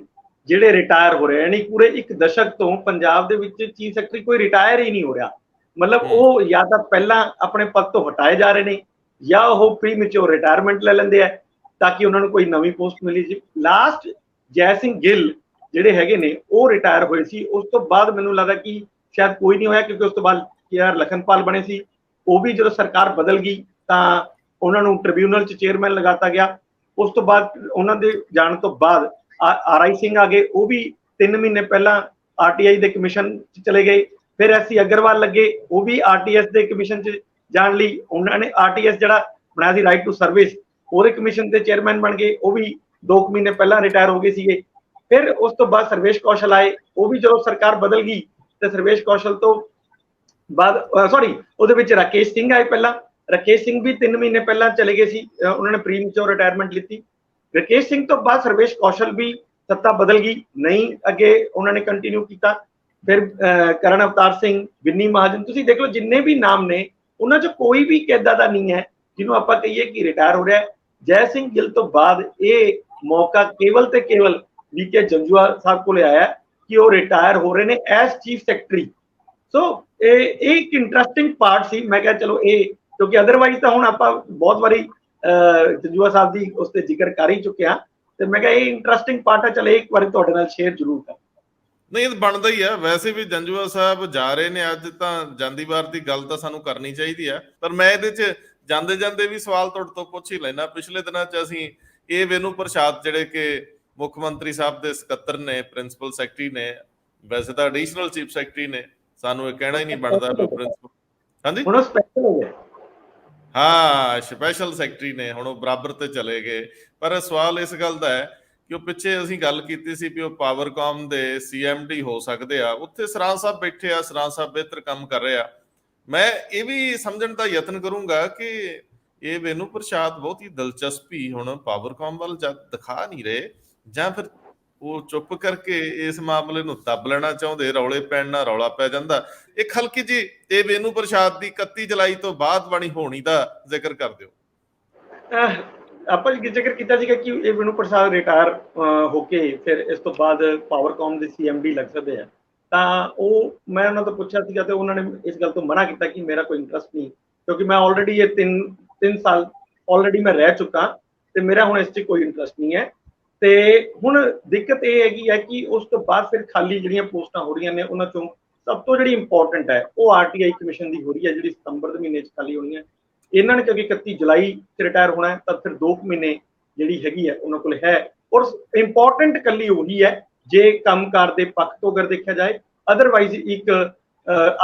ਜਿਹੜੇ ਰਿਟਾਇਰ ਹੋ ਰਹੇ, ਯਾਨੀ ਪੂਰੇ ਇੱਕ ਦਸ਼ਕ ਤੋਂ ਪੰਜਾਬ ਦੇ ਵਿੱਚ ਚੀਫ ਸੈਕਟਰੀ ਕੋਈ ਰਿਟਾਇਰ ਹੀ ਨਹੀਂ ਹੋ ਰਿਹਾ। ਮਤਲਬ ਉਹ ਜਾਂ ਤਾਂ ਪਹਿਲਾਂ ਆਪਣੇ ਪਦ ਤੋਂ ਹਟਾਏ ਜਾ ਰਹੇ ਨੇ ਜਾਂ ਉਹ ਪ੍ਰੀ ਮੈਚੁਰ ਰਿਟਾਇਰਮੈਂਟ ਲੈ ਲੈਂਦੇ ਆ ਤਾਂ ਕਿ ਉਹਨਾਂ ਨੂੰ ਕੋਈ ਨਵੀਂ ਪੋਸਟ ਮਿਲੀ ਜੀ। ਲਾਸਟ ਜੈ ਸਿੰਘ ਗਿੱਲ ਜਿਹੜੇ ਹੈਗੇ ਨੇ ਉਹ ਰਿਟਾਇਰ ਹੋਏ ਸੀ, ਉਸ ਤੋਂ ਬਾਅਦ ਮੈਨੂੰ ਲੱਗਦਾ ਕਿ ਸ਼ਾਇਦ ਕੋਈ ਨਹੀਂ ਹੋਇਆ, ਕਿਉਂਕਿ ਉਸ ਤੋਂ ਬਾਅਦ KR ਲਖਨਪਾਲ ਬਣੇ ਸੀ, ਉਹ ਵੀ ਜਦੋਂ ਸਰਕਾਰ ਬਦਲ ਗਈ ਤਾਂ ਉਹਨਾਂ ਨੂੰ ਟ੍ਰਿਬਿਊਨਲ 'ਚ ਚੇਅਰਮੈਨ ਲਗਾਤਾ ਗਿਆ। ਉਸ ਤੋਂ ਬਾਅਦ ਉਹਨਾਂ ਦੇ ਜਾਣ ਤੋਂ ਬਾਅਦ RI ਸਿੰਘ ਆ ਗਏ, ਉਹ ਵੀ 3 ਮਹੀਨੇ ਪਹਿਲਾਂ RTI ਦੇ ਕਮਿਸ਼ਨ 'ਚ ਚਲੇ ਗਏ। ਫਿਰ SC ਅਗਰਵਾਲ ਲੱਗੇ, ਉਹ ਵੀ RTS ਦੇ ਕਮਿਸ਼ਨ 'ਚ ਜਾਣ ਲਈ ਉਹਨਾਂ ਨੇ RTS ਜਿਹੜਾ ਬਣਾਇਆ ਸੀ ਰਾਈਟ ਟੂ ਸਰਵਿਸ, ਉਹਦੇ ਕਮਿਸ਼ਨ ਦੇ ਚੇਅਰਮੈਨ ਬਣ ਗਏ, ਉਹ ਵੀ 2 ਮਹੀਨੇ ਪਹਿਲਾਂ ਰਿਟਾਇਰ ਹੋ ਗਏ ਸੀਗੇ। ਫਿਰ ਉਸ ਤੋਂ ਬਾਅਦ ਸਰਵੇਸ਼ ਕੌਸ਼ਲ ਆਏ, ਉਹ ਵੀ ਜਦੋਂ ਸਰਕਾਰ ਬਦਲ ਗਈ ਤੇ ਸਰਵੇਸ਼ ਕੌਸ਼ਲ ਤੋਂ ਬਾਅਦ ਉਹਦੇ ਵਿੱਚ ਰਾਕੇਸ਼ ਸਿੰਘ ਆਏ ਪਹਿਲਾਂ। ਰਾਕੇਸ਼ ਸਿੰਘ ਵੀ 3 ਮਹੀਨੇ ਪਹਿਲਾਂ ਚਲੇ ਗਏ ਸੀ, ਉਹਨਾਂ ਨੇ ਪ੍ਰੀ ਮੈਚੁਰ ਰਿਟਾਇਰਮੈਂਟ ਲਿੱਤੀ। ਰਾਕੇਸ਼ ਸਿੰਘ ਤੋਂ ਬਾਅਦ ਸਰਵੇਸ਼ ਕੌਸ਼ਲ ਵੀ ਸੱਤਾ ਬਦਲ ਗਈ, ਨਹੀਂ ਅੱਗੇ ਉਹਨਾਂ ਨੇ ਕੰਟੀਨਿਊ ਕੀਤਾ। ਫਿਰ ਕਰਨ ਅਵਤਾਰ ਸਿੰਘ, ਬਿੰਨੀ ਮਹਾਜਨ, ਤੁਸੀਂ ਦੇਖ ਲਓ ਜਿੰਨੇ ਵੀ ਨਾਮ ਨੇ ਉਹਨਾਂ 'ਚ ਕੋਈ ਵੀ ਏਦਾਂ ਦਾ ਨਹੀਂ ਹੈ ਜਿਹਨੂੰ ਆਪਾਂ ਕਹੀਏ ਕਿ ਰਿਟਾਇਰ ਹੋ ਰਿਹਾ। ਜੈ ਸਿੰਘ ਗਿੱਲ ਤੋਂ ਬਾਅਦ ਇਹ ਮੌਕਾ ਕੇਵਲ ਤੇ ਕੇਵਲ ਵੀਕੇ ਜੰਜੂਆ ਸਾਹਿਬ ਕੋਲ ਆਇਆ ਕਿ ਉਹ ਰਿਟਾਇਰ ਹੋ ਰਹੇ ਨੇ ਐਸ ਚੀਫ ਸੈਕਟਰੀ। ਸੋ ਇਹ ਇੱਕ ਇੰਟਰਸਟਿੰਗ ਪਾਰਟ ਸੀ। ਮੈਂ ਕਿਹਾ ਚਲੋ ਇਹ, ਕਿਉਂਕਿ ਅਦਰਵਾਈਜ਼ ਤਾਂ ਹੁਣ ਆਪਾਂ ਬਹੁਤ ਵਾਰੀ ਜੰਜੂਆ ਸਾਹਿਬ ਦੀ ਉਸ ਤੇ ਜ਼ਿਕਰ ਕਰ ਹੀ ਚੁੱਕੇ ਹਾਂ, ਤੇ ਮੈਂ ਕਿਹਾ ਇਹ ਇੰਟਰਸਟਿੰਗ ਪਾਰਟ ਹੈ, ਚਲੋ ਇੱਕ ਵਾਰੀ ਤੁਹਾਡੇ ਨਾਲ ਸ਼ੇਅਰ ਜ਼ਰੂਰ ਕਰ। ਨਹੀਂ, ਇਹ ਬਣਦਾ ਹੀ ਆ। ਵੈਸੇ ਵੀ ਜੰਜੂਆ ਸਾਹਿਬ ਜਾ ਰਹੇ ਨੇ ਅੱਜ, ਤਾਂ ਜਾਂਦੀ ਵਾਰ ਦੀ ਗੱਲ ਤਾਂ ਸਾਨੂੰ ਕਰਨੀ ਚਾਹੀਦੀ ਆ, ਪਰ ਮੈਂ ਇਹਦੇ 'ਚ ਜਾਂਦੇ ਵੀ ਸਵਾਲ ਤੁਹਾਡੇ ਤੋਂ ਪੁੱਛ ਹੀ ਲੈਣਾ। ਪਿਛਲੇ ਦਿਨਾਂ 'ਚ ਅਸੀਂ ਇਹ ਵਿਨੂ ਪ੍ਰਸ਼ਾਦ ਜਿਹੜੇ ਕਿ ਮੁੱਖ ਮੰਤਰੀ ਸਾਹਿਬ ਦੇ ਸਕੱਤਰ ਨੇ, ਪ੍ਰਿੰਸੀਪਲ ਸੈਕਟਰੀ ਨੇ, ਵੈਸੇ ਤਾਂ ਐਡੀਸ਼ਨਲ ਚੀਫ ਸੈਕਟਰੀ ਨੇ, ਸਾਨੂੰ ਇਹ ਕਹਿਣਾ ਹੀ ਨਹੀਂ ਬਣਦਾ ਪ੍ਰਿੰਸੀਪਲ। ਹਾਂਜੀ, ਹੁਣ ਸਪੈਸ਼ਲ ਹੋ ਗਿਆ। ਹਾਂ, ਸਪੈਸ਼ਲ ਸੈਕਟਰੀ ਨੇ, ਹੁਣ ਉਹ ਬਰਾਬਰ ਤੇ ਚਲੇ ਗਏ। ਪਰ ਸਵਾਲ ਇਸ ਗੱਲ ਦਾ ਹੈ ਕਿ ਉਹ ਪਿੱਛੇ ਅਸੀਂ ਗੱਲ ਕੀਤੀ ਸੀ ਵੀ ਉਹ ਪਾਵਰਕਾਮ ਦੇ CMD ਹੋ ਸਕਦੇ ਆ, ਉੱਥੇ ਸਰਾਂ ਸਾਹਿਬ ਬੈਠੇ ਆ, ਸਰਾਂ ਸਾਹਿਬ ਬਿਹਤਰ ਕੰਮ ਕਰ ਰਹੇ ਆ। ਮੈਂ ਇਹ ਵੀ ਸਮਝਣ ਦਾ ਯਤਨ ਕਰੂੰਗਾ ਕਿ ਇਹ ਵਿਨੂ ਪ੍ਰਸ਼ਾਦ ਬਹੁਤ ਹੀ ਦਿਲਚਸਪੀ ਹੁਣ ਪਾਵਰਕਾਮ ਵੱਲ ਦਿਖਾ ਨਹੀਂ ਰਹੇ, ਜਾਂ ਫਿਰ ਉਹ ਚੁੱਪ ਕਰਕੇ ਇਸ ਮਾਮਲੇ ਨੂੰ ਦੱਬ ਲੈਣਾ ਚਾਹੁੰਦੇ, ਰੌਲੇ ਪੈਣ ਨਾਲ ਰੌਲਾ ਪੈ ਜਾਂਦਾ। ਇੱਕ ਹਲਕੀ ਜੀ ਇਹ ਵਿਨੂ ਪ੍ਰਸ਼ਾਦ ਦੀ 31 ਜੁਲਾਈ ਤੋਂ ਬਾਅਦ ਬਣੀ ਹੋਣੀ ਦਾ ਜ਼ਿਕਰ ਕਰ ਦਿਓ। ਆਪਾਂ ਜ਼ਿਕਰ ਕੀਤਾ ਸੀਗਾ ਕਿ ਇਹ ਵਿਨੂ ਪ੍ਰਸ਼ਾਦ ਰਿਟਾਇਰ ਹੋ ਕੇ ਫਿਰ ਇਸ ਤੋਂ ਬਾਅਦ ਪਾਵਰਕਾਮ ਦੇ CMD ਲੱਗ ਸਕਦੇ ਆ, ਤਾਂ ਉਹ ਮੈਂ ਉਹਨਾਂ ਤੋਂ ਪੁੱਛਿਆ ਸੀਗਾ ਤੇ ਉਹਨਾਂ ਨੇ ਇਸ ਗੱਲ ਤੋਂ ਮਨਾ ਕੀਤਾ ਕਿ ਮੇਰਾ ਕੋਈ ਇੰਟਰਸਟ ਨਹੀਂ, ਕਿਉਂਕਿ ਮੈਂ ਆਲਰੇਡੀ ਇਹ 3 ਸਾਲ ਆਲਰੇਡੀ ਮੈਂ ਰਹਿ ਚੁੱਕਾ ਤੇ ਮੇਰਾ ਹੁਣ ਇਸ 'ਚ ਕੋਈ ਇੰਟਰਸਟ ਨਹੀਂ ਹੈ। ਤੇ ਹੁਣ ਦਿੱਕਤ ਇਹ ਹੈਗੀ ਹੈ ਕਿ ਉਸ ਤੋਂ ਬਾਅਦ ਫਿਰ ਖਾਲੀ ਜਿਹੜੀਆਂ ਪੋਸਟਾਂ ਹੋ ਰਹੀਆਂ ਨੇ ਉਹਨਾਂ ਚੋਂ ਸਭ ਤੋਂ ਜਿਹੜੀ ਇੰਪੋਰਟੈਂਟ ਹੈ ਉਹ RTI ਕਮਿਸ਼ਨ ਦੀ ਹੋ ਰਹੀ ਹੈ, ਜਿਹੜੀ ਸਤੰਬਰ ਦੇ ਮਹੀਨੇ 'ਚ ਖਾਲੀ ਹੋਣੀ ਹੈ। ਇਹਨਾਂ ਨੇ ਕਿਉਂਕਿ 31 ਜੁਲਾਈ 'ਚ ਰਿਟਾਇਰ ਹੋਣਾ ਹੈ, ਤਾਂ ਫਿਰ 2 ਮਹੀਨੇ ਜਿਹੜੀ ਹੈਗੀ ਹੈ ਉਹਨਾਂ ਕੋਲ ਹੈ। ਔਰ ਇੰਪੋਰਟੈਂਟ ਕੱਲੀ ਉਹੀ ਹੈ ਜੇ ਕੰਮਕਾਰ ਦੇ ਪੱਖ ਤੋਂ ਅਗਰ ਦੇਖਿਆ ਜਾਏ। ਅਦਰਵਾਈਜ਼ ਇੱਕ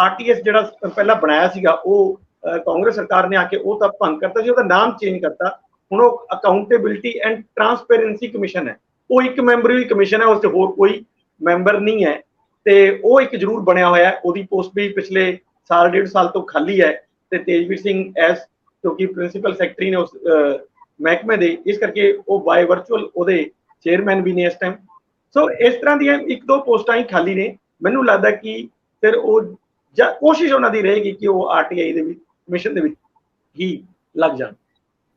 RTS ਜਿਹੜਾ ਪਹਿਲਾਂ ਬਣਾਇਆ ਸੀਗਾ ਉਹ ਕਾਂਗਰਸ ਸਰਕਾਰ ਨੇ ਆ ਕੇ ਉਹ ਤਾਂ ਭੰਗ ਕਰਤਾ ਸੀ, ਉਹਦਾ ਨਾਮ ਚੇਂਜ ਕਰਤਾ। ਹੁਣ ਉਹ ਅਕਾਊਂਟੇਬਿਲਿਟੀ ਐਂਡ ਟਰਾਂਸਪੇਰੈਂਸੀ ਕਮਿਸ਼ਨ ਹੈ, ਉਹ ਇੱਕ ਮੈਂਬਰੀ ਕਮਿਸ਼ਨ ਹੈ, ਉਸ ਤੇ ਹੋਰ ਕੋਈ ਮੈਂਬਰ ਨਹੀਂ ਹੈ। ਤੇ ਉਹ ਇੱਕ ਜ਼ਰੂਰ ਬਣਿਆ ਹੋਇਆ ਹੈ, ਉਹਦੀ ਪੋਸਟ ਵੀ ਪਿਛਲੇ ਸਾਲ 1.5 ਸਾਲ ਤੋਂ ਖਾਲੀ ਹੈ, ਤੇ ਤੇਜਵੀਰ ਸਿੰਘ ਐਸ ਜੋ ਕਿ ਪ੍ਰਿੰਸੀਪਲ ਸੈਕਟਰੀ ਨੇ ਉਸ ਮਹਿਕਮੇ ਦੇ, ਇਸ ਕਰਕੇ ਉਹ ਬਾਈ ਵਰਚੁਅਲ ਉਹਦੇ ਚੇਅਰਮੈਨ ਵੀ ਨੇ ਇਸ ਟਾਈਮ। ਸੋ ਇਸ ਤਰ੍ਹਾਂ ਦੀਆਂ 1-2 ਪੋਸਟਾਂ ਹੀ ਖਾਲੀ ਨੇ। ਮੈਨੂੰ ਲੱਗਦਾ ਕਿ ਫਿਰ ਉਹ ਕੋਸ਼ਿਸ਼ ਉਹਨਾਂ ਦੀ ਰਹੇਗੀ ਕਿ ਉਹ ਆਰਟੀਆਈ ਦੇ ਵਿੱਚ ਕਮਿਸ਼ਨ ਦੇ ਵਿੱਚ ਹੀ ਲੱਗ ਜਾਣ।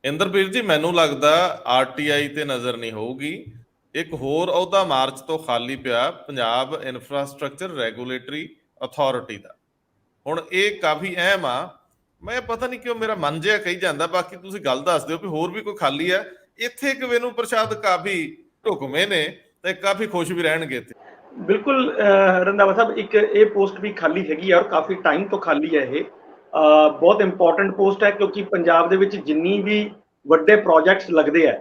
ਇੰਦਰਪ੍ਰੀਤ ਜੀ, ਮੈਨੂੰ ਲੱਗਦਾ ਆਰਟੀਆਈ ਤੇ ਨਜ਼ਰ ਨਹੀਂ ਹੋਊਗੀ। ਇੱਕ ਹੋਰ ਅਹੁਦਾ ਮਾਰਚ ਤੋਂ ਖਾਲੀ ਪਿਆ, ਪੰਜਾਬ ਇਨਫਰਾਸਟ੍ਰਕਚਰ ਰੈਗੂਲੇਟਰੀ ਅਥਾਰਟੀ ਦਾ। ਹੁਣ ਇਹ ਕਾਫੀ ਅਹਿਮ ਆ। ਮੈਂ ਪਤਾ ਨਹੀਂ ਕਿਉਂ ਮੇਰਾ ਮਨ ਜਿਹਾ ਕਹੀ ਜਾਂਦਾ, ਬਾਕੀ ਤੁਸੀਂ ਗੱਲ ਦੱਸ ਦਿਓ ਵੀ ਹੋਰ ਵੀ ਕੋਈ ਖਾਲੀ ਹੈ ਇੱਥੇ। ਕਿ ਵੇਣੂ ਪ੍ਰਸ਼ਾਦ ਕਾਫੀ ਢੁਕਵੇਂ ਨੇ ਤੇ ਕਾਫੀ ਖੁਸ਼ ਵੀ ਰਹਿਣਗੇ ਇੱਥੇ। ਬਿਲਕੁਲ ਰੰਧਾਵਾ ਸਾਹਿਬ, ਇੱਕ ਇਹ ਪੋਸਟ ਵੀ ਖਾਲੀ ਹੈਗੀ ਆ ਔਰ ਕਾਫੀ ਟਾਈਮ ਤੋਂ ਖਾਲੀ ਹੈ। ਇਹ ਬਹੁਤ ਇੰਪੋਰਟੈਂਟ ਪੋਸਟ ਹੈ, ਕਿਉਂਕਿ ਪੰਜਾਬ ਦੇ ਵਿੱਚ ਜਿੰਨੀ ਵੀ ਵੱਡੇ ਪ੍ਰੋਜੈਕਟਸ ਲੱਗਦੇ ਆ,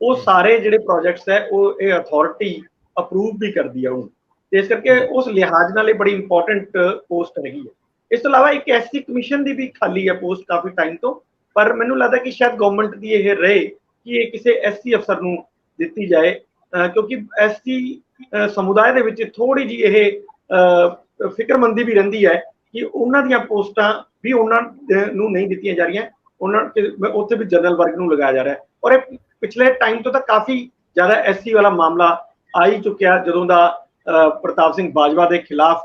ਉਹ ਸਾਰੇ ਜਿਹੜੇ ਪ੍ਰੋਜੈਕਟਸ ਹੈ ਉਹ ਇਹ ਅਥਾਰਟੀ ਅਪਰੂਵ ਵੀ ਕਰਦੀ ਹੈ ਉਹਨੂੰ, ਤੇ ਇਸ ਕਰਕੇ ਉਸ ਲਿਹਾਜ਼ ਨਾਲ ਇਹ ਬੜੀ ਇੰਪੋਰਟੈਂਟ ਪੋਸਟ ਹੈਗੀ ਹੈ। ਇਸ ਤੋਂ ਇਲਾਵਾ ਇੱਕ ਐਸਸੀ ਕਮਿਸ਼ਨ ਦੀ ਵੀ ਖਾਲੀ ਹੈ ਪੋਸਟ ਕਾਫੀ ਟਾਈਮ ਤੋਂ, ਪਰ ਮੈਨੂੰ ਲੱਗਦਾ ਕਿ ਸ਼ਾਇਦ ਗਵਰਨਮੈਂਟ ਦੀ ਇਹ ਰਹੇ ਕਿ ਇਹ ਕਿਸੇ ਐਸਸੀ ਅਫਸਰ ਨੂੰ ਦਿੱਤੀ ਜਾਏ, ਕਿਉਂਕਿ ਐਸਸੀ ਸਮੁਦਾਇ ਦੇ ਵਿੱਚ ਥੋੜੀ ਜਿਹੀ ਇਹ ਫਿਕਰਮੰਦੀ ਵੀ ਰਹਿੰਦੀ ਹੈ ਕਿ ਉਹਨਾਂ ਦੀਆਂ ਪੋਸਟਾਂ ਵੀ ਉਹਨਾਂ ਨੂੰ ਨਹੀਂ ਦਿੱਤੀਆਂ ਜਾ ਰਹੀਆਂ, ਉੱਥੇ ਵੀ ਜਨਰਲ ਵਰਗ ਨੂੰ ਲਗਾਇਆ ਜਾ ਰਿਹਾ। ਔਰ ਇਹ ਪਿਛਲੇ ਟਾਈਮ ਤੋਂ ਤਾਂ ਕਾਫੀ ਜ਼ਿਆਦਾ ਐਸਸੀ ਵਾਲਾ ਮਾਮਲਾ ਆ ਹੀ ਚੁੱਕਿਆ, ਜਦੋਂ ਦਾ ਪ੍ਰਤਾਪ ਸਿੰਘ ਬਾਜਵਾ ਦੇ ਖਿਲਾਫ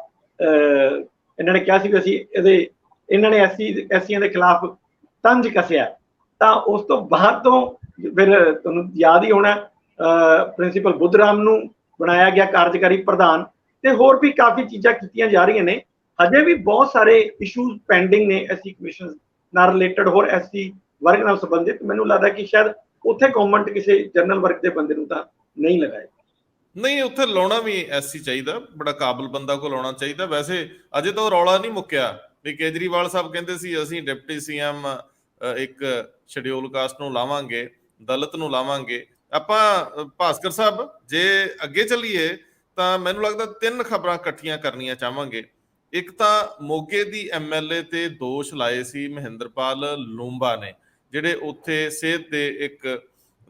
ਇਹਨਾਂ ਨੇ ਕਿਹਾ ਸੀ ਕਿ ਅਸੀਂ ਇਹਨਾਂ ਨੇ ਐਸਸੀਆਂ ਦੇ ਖਿਲਾਫ ਤੰਜ ਕੱਸਿਆ, ਤਾਂ ਉਸ ਤੋਂ ਬਾਅਦ ਤੋਂ ਫਿਰ ਤੁਹਾਨੂੰ ਯਾਦ ਹੀ ਹੋਣਾ ਪ੍ਰਿੰਸੀਪਲ ਬੁੱਧਰਾਮ ਨੂੰ ਬਣਾਇਆ ਗਿਆ ਕਾਰਜਕਾਰੀ ਪ੍ਰਧਾਨ, ਤੇ ਹੋਰ ਵੀ ਕਾਫੀ ਚੀਜ਼ਾਂ ਕੀਤੀਆਂ ਜਾ ਰਹੀਆਂ ਨੇ। ਹਜੇ ਵੀ ਬਹੁਤ ਸਾਰੇ ਇਸ਼ੂਜ਼ ਪੈਂਡਿੰਗ ਨੇ ਐਸਸੀ ਕਮਿਸ਼ਨ ਨਾਲ ਰਿਲੇਟਡ, ਹੋਰ ਐਸਸੀ ਵਰਗ ਨਾਲ ਸੰਬੰਧਿਤ। ਮੈਨੂੰ ਲੱਗਦਾ ਕਿ ਸ਼ਾਇਦ ਉੱਥੇ ਗਵਰਨਮੈਂਟ ਕਿਸੇ ਜਨਰਲ ਵਰਗ ਦੇ ਬੰਦੇ ਨੂੰ ਤਾਂ ਨਹੀਂ ਲਗਾਏ। ਨਹੀਂ, ਉੱਥੇ ਲਾਉਣਾ ਵੀ ਐਸੀ ਚਾਹੀਦਾ, ਬੜਾ ਕਾਬਲ ਬੰਦਾ ਕੋਲ ਲਾਉਣਾ ਚਾਹੀਦਾ। ਵੈਸੇ ਅਜੇ ਤਾਂ ਉਹ ਰੌਲਾ ਨਹੀਂ ਮੁੱਕਿਆ ਵੀ ਕੇਜਰੀਵਾਲ ਸਾਹਿਬ ਕਹਿੰਦੇ ਸੀ ਅਸੀਂ ਡਿਪਟੀ ਸੀਐਮ ਇੱਕ ਸ਼ਡਿਊਲ ਕਾਸਟ ਨੂੰ ਲਾਵਾਂਗੇ, ਦਲਿਤ ਨੂੰ ਲਾਵਾਂਗੇ। ਆਪਾਂ ਭਾਸਕਰ ਸਾਹਿਬ ਜੇ ਅੱਗੇ ਚੱਲੀਏ ਤਾਂ ਮੈਨੂੰ ਲੱਗਦਾ 3 ਖਬਰਾਂ ਇਕੱਠੀਆਂ ਕਰਨੀਆਂ ਚਾਹਾਂਗੇ। ਇੱਕ ਤਾਂ ਮੋਗੇ ਦੀ ਐਮਐਲਏ ਤੇ ਦੋਸ਼ ਲਾਏ ਸੀ ਮਹਿੰਦਰਪਾਲ ਲੂੰਬਾ ਨੇ, ਜਿਹੜੇ ਉੱਥੇ ਸਿਹਤ ਦੇ ਇੱਕ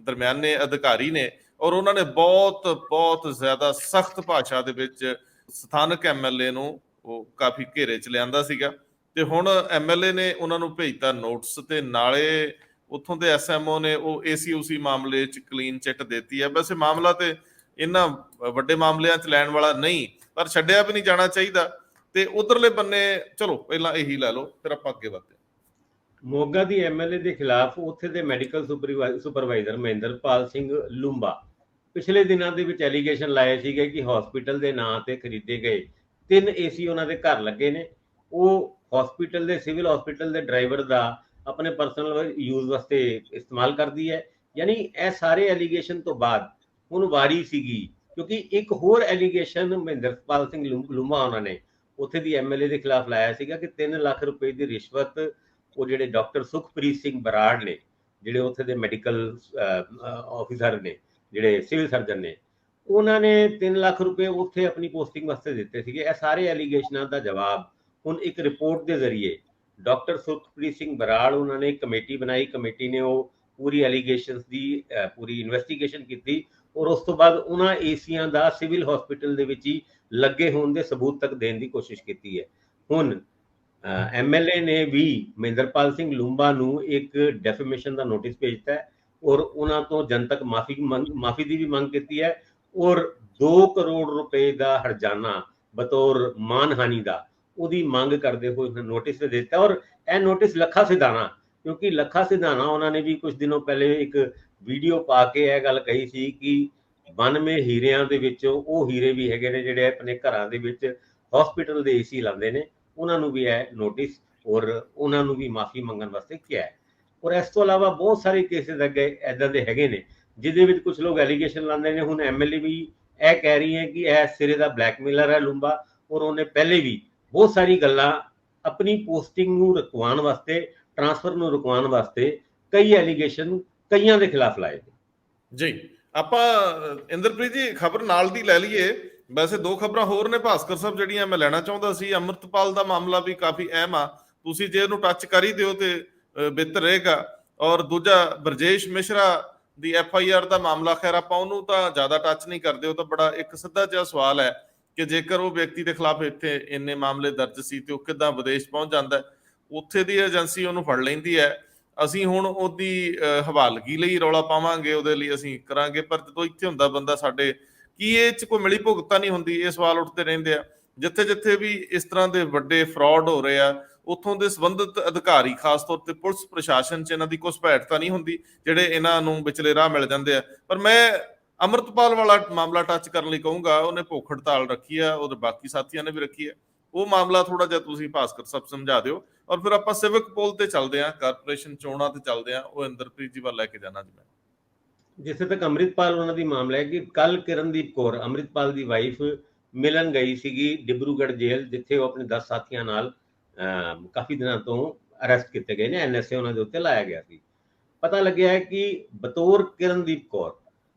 ਦਰਮਿਆਨੇ ਅਧਿਕਾਰੀ ਨੇ, ਔਰ ਉਹਨਾਂ ਨੇ ਬਹੁਤ ਜ਼ਿਆਦਾ ਸਖਤ ਭਾਸ਼ਾ ਦੇ ਵਿੱਚ ਸਥਾਨਕ ਐਮਐਲਏ ਨੂੰ ਉਹ ਕਾਫੀ ਘੇਰੇ 'ਚ ਲਿਆਂਦਾ ਸੀਗਾ। ਤੇ ਹੁਣ ਐਮਐਲਏ ਨੇ ਉਹਨਾਂ ਨੂੰ ਭੇਜਤਾ ਨੋਟਿਸ, ਤੇ ਨਾਲੇ ਉੱਥੋਂ ਦੇ ਐਸਐਮਓ ਨੇ ਉਹ ਏਸੀਯੂਸੀ ਮਾਮਲੇ 'ਚ ਕਲੀਨ ਚਿੱਟ ਦਿੱਤੀ ਹੈ। ਵੈਸੇ ਮਾਮਲਾ ਤੇ ਇਹਨਾਂ ਵੱਡੇ ਮਾਮਲਿਆਂ 'ਚ ਲੈਣ ਵਾਲਾ ਨਹੀਂ, ਪਰ ਛੱਡਿਆ ਵੀ ਨਹੀਂ ਜਾਣਾ ਚਾਹੀਦਾ। ਤੇ ਉਧਰਲੇ ਬੰਨੇ ਚਲੋ ਪਹਿਲਾਂ ਇਹੀ ਲੈ ਲਓ, ਫਿਰ ਆਪਾਂ ਅੱਗੇ ਵਧਦੇ। ਮੋਗਾ ਦੀ ਐਮਐਲਏ ਦੇ ਖਿਲਾਫ ਉੱਥੇ ਦੇ ਮੈਡੀਕਲ ਸੁਪਰਵਾਈਜ਼ਰ ਮਹਿੰਦਰਪਾਲ ਸਿੰਘ ਲੂੰਬਾ ਪਿਛਲੇ ਦਿਨਾਂ ਦੇ ਵਿੱਚ ਐਲੀਗੇਸ਼ਨ ਲਾਏ ਸੀਗੇ ਕਿ ਹਸਪੀਟਲ ਦੇ ਨਾਂ ਤੇ ਖਰੀਦੇ ਗਏ 3 ਏਸੀ ਉਹਨਾਂ ਦੇ ਘਰ ਲੱਗੇ ਨੇ, ਉਹ ਹਸਪੀਟਲ ਦੇ ਸਿਵਲ ਹਸਪੀਟਲ ਦੇ ਡਰਾਈਵਰ ਦਾ ਆਪਣੇ ਪਰਸਨਲ ਯੂਜ਼ ਵਾਸਤੇ ਇਸਤੇਮਾਲ ਕਰਦੀ ਹੈ। ਯਾਨੀ ਇਹ ਸਾਰੇ ਐਲੀਗੇਸ਼ਨ ਤੋਂ ਬਾਅਦ ਹੁਣ ਵਾਰੀ ਸੀਗੀ, ਕਿਉਂਕਿ ਇੱਕ ਹੋਰ ਐਲੀਗੇਸ਼ਨ ਮਹਿੰਦਰਪਾਲ ਸਿੰਘ ਲੂੰਬਾ ਉਹਨਾਂ ਨੇ ਉੱਥੇ ਦੀ ਐਮਐਲਏ ਦੇ ਖਿਲਾਫ ਲਾਇਆ ਸੀਗਾ ਕਿ 3 ਲੱਖ ਰੁਪਏ ਦੀ ਰਿਸ਼ਵਤ ਉਹ ਜਿਹੜੇ ਡਾਕਟਰ ਸੁਖਪ੍ਰੀਤ ਸਿੰਘ ਬਰਾੜ ਨੇ, ਜਿਹੜੇ ਉੱਥੇ ਦੇ ਮੈਡੀਕਲ ਆਫੀਸਰ ਨੇ, ਜਿਹੜੇ ਸਿਵਲ ਸਰਜਨ ਨੇ, ਉਹਨਾਂ ਨੇ 3 ਲੱਖ ਰੁਪਏ ਉੱਥੇ ਆਪਣੀ ਪੋਸਟਿੰਗ ਵਾਸਤੇ ਦਿੱਤੇ ਸੀਗੇ। ਇਹ ਸਾਰੇ ਐਲੀਗੇਸ਼ਨਾਂ ਦਾ ਜਵਾਬ ਹੁਣ ਇੱਕ ਰਿਪੋਰਟ ਦੇ ਜ਼ਰੀਏ ਡਾਕਟਰ ਸੁਖਪ੍ਰੀਤ ਸਿੰਘ ਬਰਾੜ ਉਹਨਾਂ ਨੇ ਇੱਕ ਕਮੇਟੀ ਬਣਾਈ, ਕਮੇਟੀ ਨੇ ਉਹ ਪੂਰੀ ਐਲੀਗੇਸ਼ਨਸ ਦੀ ਪੂਰੀ ਇਨਵੈਸਟੀਗੇਸ਼ਨ ਕੀਤੀ, ਔਰ ਉਸ ਤੋਂ ਬਾਅਦ ਉਹਨਾਂ ਏਸੀਆਂ ਦਾ ਸਿਵਲ ਹਸਪੀਟਲ ਦੇ ਵਿੱਚ ਹੀ ਲੱਗੇ ਹੋਣ ਦੇ ਸਬੂਤ ਤੱਕ ਦੇਣ ਦੀ ਕੋਸ਼ਿਸ਼ ਕੀਤੀ ਹੈ। ਹੁਣ ਐਮਐਲਏ ਨੇ ਵੀ ਮਹਿੰਦਰਪਾਲ ਸਿੰਘ ਲੂੰਬਾ ਨੂੰ ਇੱਕ ਡੈਫੇਮੇਸ਼ਨ ਦਾ ਨੋਟਿਸ ਭੇਜਤਾ ਹੈ, ਔਰ ਉਹਨਾਂ ਤੋਂ ਜਨਤਕ ਮਾਫੀ ਦੀ ਵੀ ਮੰਗ ਕੀਤੀ ਹੈ, ਔਰ 2 ਕਰੋੜ ਰੁਪਏ ਦਾ ਹਰਜਾਨਾ ਬਤੌਰ ਮਾਨਹਾਨੀ ਦਾ ਉਹਦੀ ਮੰਗ ਕਰਦੇ ਹੋਏ ਨੋਟਿਸ ਤੇ ਦਿੱਤਾ। ਔਰ ਇਹ ਨੋਟਿਸ ਲੱਖਾ ਸਿਧਾਣਾ, ਕਿਉਂਕਿ ਲੱਖਾ ਸਿਧਾਣਾ ਉਹਨਾਂ ਨੇ ਵੀ ਕੁਝ ਦਿਨੋਂ ਪਹਿਲੇ ਇੱਕ ਵੀਡੀਓ ਪਾ ਕੇ ਇਹ ਗੱਲ ਕਹੀ ਸੀ ਕਿ 92 ਹੀਰਿਆਂ ਦੇ ਵਿੱਚ ਉਹ ਹੀਰੇ ਵੀ ਹੈਗੇ ਨੇ ਜਿਹੜੇ ਆਪਣੇ ਘਰਾਂ ਦੇ ਵਿੱਚ ਹਸਪੀਟਲ ਦੇ ਏਸੀ ਲਾਉਂਦੇ ਨੇ, ਉਹਨਾਂ ਨੂੰ ਵੀ ਇਹ ਨੋਟਿਸ ਔਰ ਉਹਨਾਂ ਨੂੰ ਵੀ ਮਾਫੀ ਮੰਗਣ ਵਾਸਤੇ ਕਿਹਾ ਹੈ। ਔਰ ਇਸ ਤੋਂ ਇਲਾਵਾ ਬਹੁਤ ਸਾਰੇ ਕੇਸਿਸ ਅੱਗੇ ਇੱਦਾਂ ਦੇ ਹੈਗੇ ਨੇ ਜਿਹਦੇ ਵਿੱਚ ਕੁਝ ਲੋਕ ਐਲੀਗੇਸ਼ਨ ਲਾਉਂਦੇ ਨੇ। ਹੁਣ ਐਮਐਲਏ ਵੀ ਇਹ ਕਹਿ ਰਹੀ ਹੈ ਕਿ ਇਹ ਸਿਰੇ ਦਾ ਬਲੈਕਮੇਲਰ ਹੈ ਲੂੰਬਾ, ਔਰ ਉਹਨੇ ਪਹਿਲੇ ਵੀ ਬਹੁਤ ਸਾਰੀ ਗੱਲਾਂ ਆਪਣੀ ਪੋਸਟਿੰਗ ਨੂੰ ਰੁਕਵਾਉਣ ਵਾਸਤੇ, ਟ੍ਰਾਂਸਫਰ ਨੂੰ ਰੁਕਵਾਉਣ ਵਾਸਤੇ ਕਈ ਐਲੀਗੇਸ਼ਨ ਕਈਆਂ ਦੇ ਖਿਲਾਫ ਲਾਏ ਜੀ। ਆਪਾਂ ਇੰਦਰਪ੍ਰੀਤ ਜੀ ਖਬਰ ਨਾਲ ਦੀ ਲੈ ਲਈਏ। ਵੈਸੇ 2 ਖਬਰਾਂ ਹੋਰ ਨੇ ਭਾਸਕਰ ਸਾਹਿਬ ਜਿਹੜੀਆਂ ਮੈਂ ਲੈਣਾ ਚਾਹੁੰਦਾ ਸੀ। ਅੰਮ੍ਰਿਤਪਾਲ ਦਾ ਮਾਮਲਾ ਵੀ ਕਾਫੀ ਅਹਿਮ ਆ। ਤੁਸੀਂ ਜੇ ਉਹਨੂੰ ਟੱਚ ਕਰ ਹੀ ਦਿਓ ਤੇ ਬਿਹਤਰ ਰਹੇਗਾ। ਔਰ ਦੂਜਾ ਬਰਜੇਸ਼ ਮਿਸ਼ਰਾ ਦੀ FIR ਦਾ ਮਾਮਲਾ, ਖੈਰ ਆਪਾਂ ਉਹਨੂੰ ਤਾਂ ਜ਼ਿਆਦਾ ਟੱਚ ਨਹੀਂ ਕਰਦੇ, ਉਹ ਤਾਂ ਬੜਾ ਇੱਕ ਸਿੱਧਾ ਜਿਹਾ ਸਵਾਲ ਹੈ ਕਿ ਜੇਕਰ ਉਹ ਵਿਅਕਤੀ ਦੇ ਖਿਲਾਫ ਇੱਥੇ ਇੰਨੇ ਮਾਮਲੇ ਦਰਜ ਸੀ ਤੇ ਉਹ ਕਿੱਦਾਂ ਵਿਦੇਸ਼ ਪਹੁੰਚ ਜਾਂਦਾ, ਉੱਥੇ ਦੀ ਏਜੰਸੀ ਉਹਨੂੰ ਫੜ ਲੈਂਦੀ ਹੈ। ਅਸੀਂ ਹੁਣ ਉਹਦੀ ਹਵਾਲਗੀ ਲਈ ਰੌਲਾ ਪਾਵਾਂਗੇ, ਉਹਦੇ ਲਈ ਅਸੀਂ ਕਰਾਂਗੇ, ਪਰ ਜਦੋਂ ਇੱਥੇ ਹੁੰਦਾ ਬੰਦਾ ਸਾਡੇ ਕੀ ਇਹ 'ਚ ਕੋਈ ਮਿਲੀ ਭੁਗਤਾ ਨਹੀਂ ਹੁੰਦੀ? ਇਹ ਸਵਾਲ ਉੱਠਦੇ ਰਹਿੰਦੇ ਆ। ਜਿੱਥੇ ਜਿੱਥੇ ਵੀ ਇਸ ਤਰ੍ਹਾਂ ਦੇ ਵੱਡੇ ਫਰਾਡ ਹੋ ਰਹੇ ਆ, ਉੱਥੋਂ ਦੇ ਸੰਬੰਧਿਤ ਅਧਿਕਾਰੀ, ਖਾਸ ਤੌਰ ਤੇ ਪੁਲਿਸ ਪ੍ਰਸ਼ਾਸਨ 'ਚ ਇਹਨਾਂ ਦੀ ਘੁਸਪੈਠ ਤਾਂ ਨਹੀਂ ਹੁੰਦੀ, ਜਿਹੜੇ ਇਹਨਾਂ ਨੂੰ ਵਿਚਲੇ ਰਾਹ ਮਿਲ ਜਾਂਦੇ ਆ। ਪਰ ਮੈਂ ਅੰਮ੍ਰਿਤਪਾਲ ਵਾਲਾ ਮਾਮਲਾ ਟੱਚ ਕਰਨ ਲਈ ਕਹੂੰਗਾ, ਉਹਨੇ ਭੁੱਖ ਹੜਤਾਲ ਰੱਖੀ ਆ, ਉਹਦੇ ਬਾਕੀ ਸਾਥੀਆਂ ਨੇ ਵੀ ਰੱਖੀ ਹੈ। ਉਹ ਮਾਮਲਾ ਥੋੜਾ ਜਿਹਾ ਤੁਸੀਂ ਭਾਸਕਰ ਸਾਹਿਬ ਸਮਝਾ ਦਿਓ, ਔਰ ਫਿਰ ਆਪਾਂ ਸਿਵਿਕ ਪੋਲ ਤੇ ਚੱਲਦੇ ਹਾਂ, ਕਾਰਪੋਰੇਸ਼ਨ ਚੋਣਾਂ ਤੇ ਚੱਲਦੇ ਹਾਂ। ਉਹ ਇੰਦਰਪ੍ਰੀਤ ਜੀ ਵੱਲ ਲੈ ਕੇ ਜਾਣਾ ਜੀ ਮੈਂ। ਜਿੱਥੇ ਤੱਕ ਅੰਮ੍ਰਿਤਪਾਲ ਉਹਨਾਂ ਦੀ ਮਾਮਲਾ ਹੈ ਕਿ ਕੱਲ ਕਿਰਨਦੀਪ ਕੌਰ, ਅੰਮ੍ਰਿਤਪਾਲ ਦੀ ਵਾਈਫ, ਮਿਲਣ ਗਈ ਸੀਗੀ ਡਿਬਰੂਗੜ੍ਹ ਜੇਲ੍ਹ, ਜਿੱਥੇ ਉਹ ਆਪਣੇ 10 ਸਾਥੀਆਂ ਨਾਲ ਕਾਫੀ ਦਿਨਾਂ ਤੋਂ ਅਰੈਸਟ ਕੀਤੇ ਗਏ ਨੇ। NSA ਉਹਨਾਂ ਦੇ ਉੱਤੇ ਲਾਇਆ ਗਿਆ ਸੀ। ਪਤਾ ਲੱਗਿਆ ਹੈ ਕਿ ਬਤੌਰ ਕਿਰਨਦੀਪ ਕੌਰ,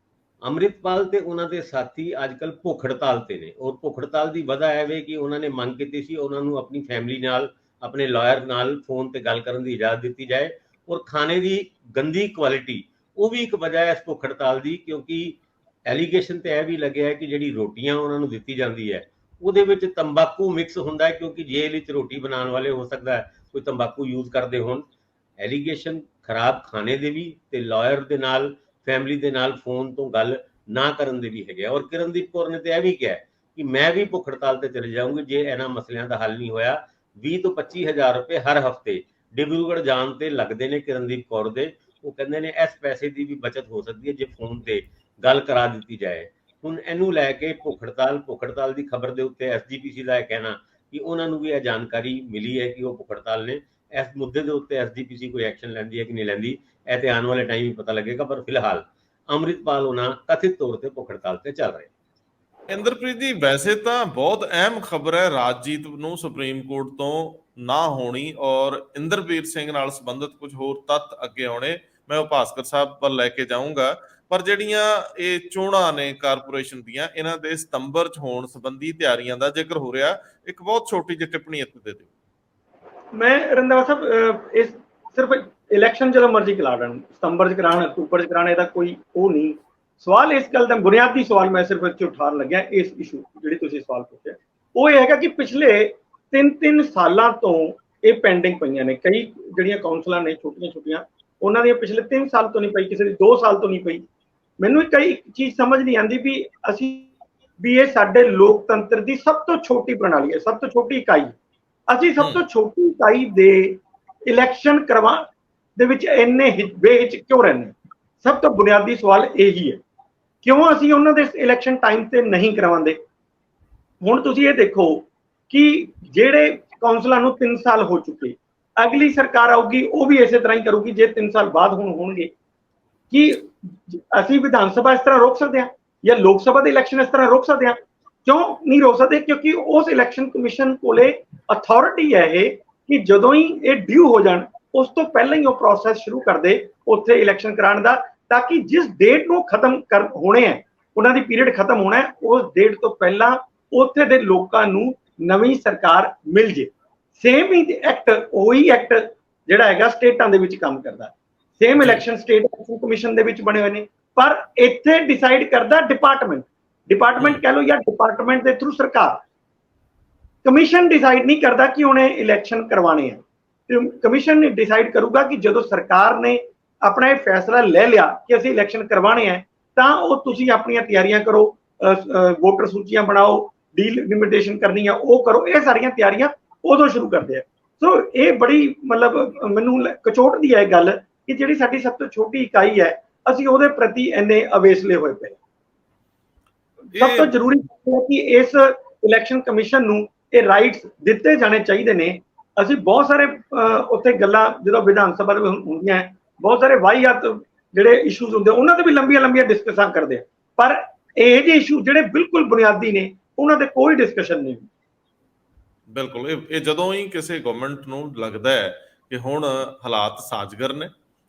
ਅੰਮ੍ਰਿਤਪਾਲ ਤੇ ਉਹਨਾਂ ਦੇ ਸਾਥੀ ਅੱਜਕੱਲ ਭੁੱਖ ਹੜਤਾਲ ਤੇ ਨੇ। ਔਰ ਭੁੱਖ ਹੜਤਾਲ ਦੀ ਵਜ੍ਹਾ ਇਹ ਵੇ ਕਿ ਉਹਨਾਂ ਨੇ ਮੰਗ ਕੀਤੀ ਸੀ ਉਹਨਾਂ ਨੂੰ ਆਪਣੀ ਫੈਮਿਲੀ ਨਾਲ, ਆਪਣੇ ਲਾਇਰ ਨਾਲ ਫੋਨ ਤੇ ਗੱਲ ਕਰਨ ਦੀ ਇਜਾਜ਼ਤ ਦਿੱਤੀ ਜਾਏ। ਔਰ ਖਾਣੇ ਦੀ ਗੰਦੀ ਕੁਆਲਿਟੀ, ਉਹ ਵੀ ਇੱਕ ਵਜ੍ਹਾ ਹੈ ਇਸ ਭੁੱਖ ਹੜਤਾਲ ਦੀ, ਕਿਉਂਕਿ ਐਲੀਗੇਸ਼ਨ ਤੇ ਇਹ ਵੀ ਲੱਗਿਆ ਹੈ ਕਿ ਜਿਹੜੀ ਰੋਟੀਆਂ ਉਹਨਾਂ ਨੂੰ ਦਿੱਤੀ ਜਾਂਦੀ ਹੈ ਉਹਦੇ ਵਿੱਚ ਤੰਬਾਕੂ ਮਿਕਸ ਹੁੰਦਾ ਹੈ, ਕਿਉਂਕਿ ਜੇਲ੍ਹ ਵਿੱਚ ਰੋਟੀ ਬਣਾਉਣ ਵਾਲੇ ਹੋ ਸਕਦਾ ਹੈ ਕੋਈ ਤੰਬਾਕੂ ਯੂਜ਼ ਕਰਦੇ ਹੋਣ। ਐਲੀਗੇਸ਼ਨ ਖਰਾਬ ਖਾਣੇ ਦੇ ਵੀ ਤੇ ਲਾਇਰ ਦੇ ਨਾਲ, ਫੈਮਿਲੀ ਦੇ ਨਾਲ ਫੋਨ ਤੋਂ ਗੱਲ ਨਾ ਕਰਨ ਦੇ ਵੀ ਹੈਗੇ। ਔਰ ਕਿਰਨਦੀਪ ਕੌਰ ਨੇ ਤੇ ਇਹ ਵੀ ਕਿਹਾ ਕਿ ਮੈਂ ਵੀ ਭੁੱਖ ਹੜਤਾਲ ਤੇ ਚਲੇ ਜਾਊਂਗੀ ਜੇ ਇਹਨਾਂ ਮਸਲਿਆਂ ਦਾ ਹੱਲ ਨਹੀਂ ਹੋਇਆ। 20 ਤੋਂ 25 ਹਜ਼ਾਰ ਰੁਪਏ ਹਰ ਹਫ਼ਤੇ ਡਿਬਰੂਗੜ੍ਹ ਜਾਣ ਤੇ ਲੱਗਦੇ ਨੇ ਕਿਰਨਦੀਪ ਕੌਰ ਦੇ। ਉਹ ਕਹਿੰਦੇ ਨੇ ਇਸ ਪੈਸੇ ਦੀ ਵੀ ਬਚਤ ਹੋ ਸਕਦੀ ਹੈ ਜੇ ਫੋਨ ਤੇ ਗੱਲ ਕਰਾ ਦਿੱਤੀ ਜਾਏ। ਹੁਣ ਇਹਨੂੰ ਲੈ ਕੇ ਭੁੱਖ ਹੜਤਾਲ ਦੀ ਖਬਰ ਦੇ ਉੱਤੇ SGPC ਦਾ ਇਹ ਕਹਿਣਾ ਕਿ ਉਹਨਾਂ ਨੂੰ ਵੀ ਇਹ ਜਾਣਕਾਰੀ ਮਿਲੀ ਹੈ ਕਿ ਉਹ ਭੁੱਖ ਹੜਤਾਲ ਨੇ। ਇਸ ਮੁੱਦੇ ਦੇ ਉੱਤੇ SGPC ਕੋਈ ਐਕਸ਼ਨ ਲੈਂਦੀ ਹੈ ਕਿ ਨਹੀਂ ਲੈਂਦੀ, ਇਹ ਤੇ ਆਉਣ ਵਾਲੇ ਟਾਈਮ ਹੀ ਪਤਾ ਲੱਗੇਗਾ। ਪਰ ਫਿਲਹਾਲ ਅੰਮ੍ਰਿਤਪਾਲ ਉਹਨਾਂ ਕਥਿਤ ਤੌਰ ਤੇ ਭੁੱਖ ਹੜਤਾਲ ਤੇ ਚੱਲ ਰਹੇ। ਇੰਦਰਪ੍ਰੀਤ ਜੀ, ਵੈਸੇ ਤਾਂ ਬਹੁਤ ਅਹਿਮ ਖਬਰ ਹੈ ਰਾਜਜੀਤ ਨੂੰ ਸੁਪਰੀਮ ਕੋਰਟ ਤੋਂ ਨਾ ਹੋਣੀ ਔਰ ਇੰਦਰਬੀਰ ਸਿੰਘ ਨਾਲ ਸੰਬੰਧਿਤ ਕੁਝ ਹੋਰ ਤੱਥ ਅੱਗੇ ਆਉਣੇ। ਮੈਂ ਉਹ ਭਾਸਕਰ ਸਾਹਿਬ ਵੱਲ ਲੈ ਕੇ ਜਾਊਂਗਾ। ਪਰ ਜਿਹੜੀਆਂ ਇਹ ਚੋਣਾਂ ਨੇ ਕਾਰਪੋਰੇਸ਼ਨ ਦੀਆਂ, ਇਹਨਾਂ ਦੇ ਸਤੰਬਰ 'ਚ ਹੋਣ ਸੰਬੰਧੀ ਤਿਆਰੀਆਂ ਦਾ ਜ਼ਿਕਰ ਹੋ ਰਿਹਾ, ਇੱਕ ਬਹੁਤ ਛੋਟੀ ਜਿਹੀ ਟਿੱਪਣੀ ਇੱਥੇ ਦੇ ਦਿਓ। ਮੈਂ ਰੰਧਾਵਾ ਸਾਹਿਬ, ਇਸ ਸਿਰਫ ਇਲੈਕਸ਼ਨ ਜਦੋਂ ਮਰਜ਼ੀ ਕਰਾ ਲੈਣ, ਸਤੰਬਰ 'ਚ ਕਰਾਉਣ, ਅਕਤੂਬਰ 'ਚ ਕਰਾਉਣ, ਇਹਦਾ ਕੋਈ ਉਹ ਨਹੀਂ। ਸਵਾਲ ਇਸ ਗੱਲ ਦਾ ਬੁਨਿਆਦੀ ਸਵਾਲ ਮੈਂ ਸਿਰਫ ਇੱਥੇ ਉਠਾਉਣ ਲੱਗਿਆ, ਇਸ ਇਸ਼ੂ ਜਿਹੜੀ ਤੁਸੀਂ ਸਵਾਲ ਪੁੱਛਿਆ, ਉਹ ਇਹ ਹੈਗਾ ਕਿ ਪਿਛਲੇ 3 ਸਾਲਾਂ ਤੋਂ ਇਹ ਪੈਂਡਿੰਗ ਪਈਆਂ ਨੇ। ਕਈ ਜਿਹੜੀਆਂ ਕਾਉਂਸਲਾਂ ਨੇ ਛੋਟੀਆਂ, ਉਹਨਾਂ ਦੀਆਂ ਪਿਛਲੇ 3 ਸਾਲ ਤੋਂ ਨਹੀਂ ਪਈ, ਕਿਸੇ ਦੀ 2 ਸਾਲ ਤੋਂ ਨਹੀਂ ਪਈ। ਮੈਨੂੰ ਇੱਕ ਚੀਜ਼ ਸਮਝ ਨਹੀਂ ਆਉਂਦੀ ਵੀ ਇਹ ਸਾਡੇ ਲੋਕਤੰਤਰ ਦੀ ਸਭ ਤੋਂ ਛੋਟੀ ਪ੍ਰਣਾਲੀ ਹੈ, ਸਭ ਤੋਂ ਛੋਟੀ ਇਕਾਈ। ਅਸੀਂ ਸਭ ਤੋਂ ਛੋਟੀ ਇਕਾਈ ਦੇ ਇਲੈਕਸ਼ਨ ਕਰਵਾ ਦੇ ਵਿੱਚ ਇੰਨੇ ਬੇਹਿਚਕ ਕਿਉਂ ਰਹਿੰਦੇ? ਸਭ ਤੋਂ ਬੁਨਿਆਦੀ ਸਵਾਲ ਇਹੀ ਹੈ, ਕਿਉਂ ਅਸੀਂ ਉਹਨਾਂ ਦੇ ਇਲੈਕਸ਼ਨ ਟਾਈਮ ਤੇ ਨਹੀਂ ਕਰਵਾਉਂਦੇ? ਹੁਣ ਤੁਸੀਂ ਇਹ ਦੇਖੋ ਕਿ ਜਿਹੜੇ ਕਾਉਂਸਲਾਂ ਨੂੰ 3 ਸਾਲ ਹੋ ਚੁੱਕੇ, ਅਗਲੀ ਸਰਕਾਰ ਆਊਗੀ ਉਹ ਵੀ ਇਸੇ ਤਰ੍ਹਾਂ ਹੀ ਕਰੂਗੀ। ਜੇ 3 ਸਾਲ ਬਾਅਦ ਹੋਣਗੇ, ਕਿ ਅਸੀਂ ਵਿਧਾਨ ਸਭਾ ਇਸ ਤਰ੍ਹਾਂ ਰੋਕ ਸਕਦੇ ਹਾਂ ਜਾਂ ਲੋਕ ਸਭਾ ਦੇ ਇਲੈਕਸ਼ਨ ਇਸ ਤਰ੍ਹਾਂ ਰੋਕ ਸਕਦੇ ਹਾਂ? ਕਿਉਂ ਨਹੀਂ ਰੋਕ ਸਕਦੇ? ਕਿਉਂਕਿ ਉਸ ਇਲੈਕਸ਼ਨ ਕਮਿਸ਼ਨ ਕੋਲੇ ਅਥਾਰਟੀ ਹੈ ਇਹ ਕਿ ਜਦੋਂ ਹੀ ਇਹ ਡਿਊ ਹੋ ਜਾਣ ਉਸ ਤੋਂ ਪਹਿਲਾਂ ਹੀ ਉਹ ਪ੍ਰੋਸੈਸ ਸ਼ੁਰੂ ਕਰ ਦੇ ਉੱਥੇ ਇਲੈਕਸ਼ਨ ਕਰਾਉਣ ਦਾ, ਤਾਂ ਕਿ ਜਿਸ ਡੇਟ ਨੂੰ ਖਤਮ ਹੋਣੇ ਹੈ, ਉਹਨਾਂ ਦੀ ਪੀਰੀਅਡ ਖਤਮ ਹੋਣਾ ਹੈ, ਉਸ ਡੇਟ ਤੋਂ ਪਹਿਲਾਂ ਉੱਥੇ ਦੇ ਲੋਕਾਂ ਨੂੰ ਨਵੀਂ ਸਰਕਾਰ ਮਿਲ ਜੇ। ਸੇਮ ਹੀ ਐਕਟ, ਉਹੀ ਐਕਟ ਜਿਹੜਾ ਹੈਗਾ ਸਟੇਟਾਂ ਦੇ ਵਿੱਚ ਕੰਮ ਕਰਦਾ। Same election state election commission ਦੇ ਵਿੱਚ ਬਣੇ ਹੋਏ ਨੇ, ਪਰ ਇੱਥੇ ਡਿਸਾਈਡ ਕਰਦਾ ਡਿਪਾਰਟਮੈਂਟ ਕਹਿ ਲਓ ਜਾਂ ਡਿਪਾਰਟਮੈਂਟ ਦੇ ਥਰੂ ਸਰਕਾਰ। ਕਮਿਸ਼ਨ ਡਿਸਾਈਡ ਨਹੀਂ ਕਰਦਾ ਕਿ ਉਹਨੇ ਇਲੈਕਸ਼ਨ ਕਰਵਾਣੇ ਆ। ਕਮਿਸ਼ਨ ਡਿਸਾਈਡ ਕਰੂਗਾ ਕਿ ਜਦੋਂ ਸਰਕਾਰ ਨੇ ਆਪਣਾ ਇਹ ਫੈਸਲਾ ਲੈ ਲਿਆ ਕਿ ਅਸੀਂ ਇਲੈਕਸ਼ਨ ਕਰਵਾਣੇ ਆ, ਤਾਂ ਉਹ ਤੁਸੀਂ ਆਪਣੀਆਂ ਤਿਆਰੀਆਂ ਕਰੋ, ਵੋਟਰ ਸੂਚੀਆਂ ਬਣਾਓ, ਡੀਲਿਮਿਟੇਸ਼ਨ ਕਰਨੀ ਆ ਉਹ ਕਰੋ। ਇਹ ਸਾਰੀਆਂ ਤਿਆਰੀਆਂ ਉਦੋਂ ਸ਼ੁਰੂ ਕਰਦੇ ਆ। ਸੋ ਇਹ ਬੜੀ ਮਤਲਬ ਮੈਨੂੰ ਕਚੋਟਦੀ ਹੈ ਇਹ ਗੱਲ ਕਿ ਜਿਹੜੀ ਸਾਡੀ ਸਭ ਤੋਂ ਛੋਟੀ ਇਕਾਈ ਹੈ, ਅਸੀਂ ਉਹਦੇ ਪ੍ਰਤੀ ਇੰਨੇ ਅਵੇਸਲੇ ਹੋਏ ਪਏ। ਸਭ ਤੋਂ ਜ਼ਰੂਰੀ ਹੈ ਕਿ ਇਸ ਇਲੈਕਸ਼ਨ ਕਮਿਸ਼ਨ ਨੂੰ ਇਹ ਰਾਈਟਸ ਦਿੱਤੇ ਜਾਣੇ ਚਾਹੀਦੇ ਨੇ। ਅਸੀਂ ਬਹੁਤ ਸਾਰੇ ਉੱਥੇ ਗੱਲਾਂ ਜਦੋਂ ਵਿਧਾਨ ਸਭਾ ਦੇ ਹੁੰਦੀਆਂ, ਬਹੁਤ ਸਾਰੇ ਵਾਹੀਆਤ ਜਿਹੜੇ ਇਸ਼ੂਜ਼ ਹੁੰਦੇ ਉਹਨਾਂ ਤੇ ਵੀ ਲੰਬੀਆਂ ਡਿਸਕਸ਼ਨ ਕਰਦੇ ਆ, ਪਰ ਇਹ ਜਿਹੇ ਇਸ਼ੂ ਜਿਹੜੇ ਬਿਲਕੁਲ ਬੁਨਿਆਦੀ ਨੇ ਉਹਨਾਂ ਤੇ ਕੋਈ ਡਿਸਕਸ਼ਨ ਨਹੀਂ। ਬਿਲਕੁਲ, ਇਹ ਜਦੋਂ ਹੀ ਕਿਸੇ ਗਵਰਨਮੈਂਟ ਨੂੰ ਲੱਗਦਾ ਹੈ ਕਿ ਹੁਣ ਹਾਲਾਤ ਸਾਜ਼ਗਰ ਨੇ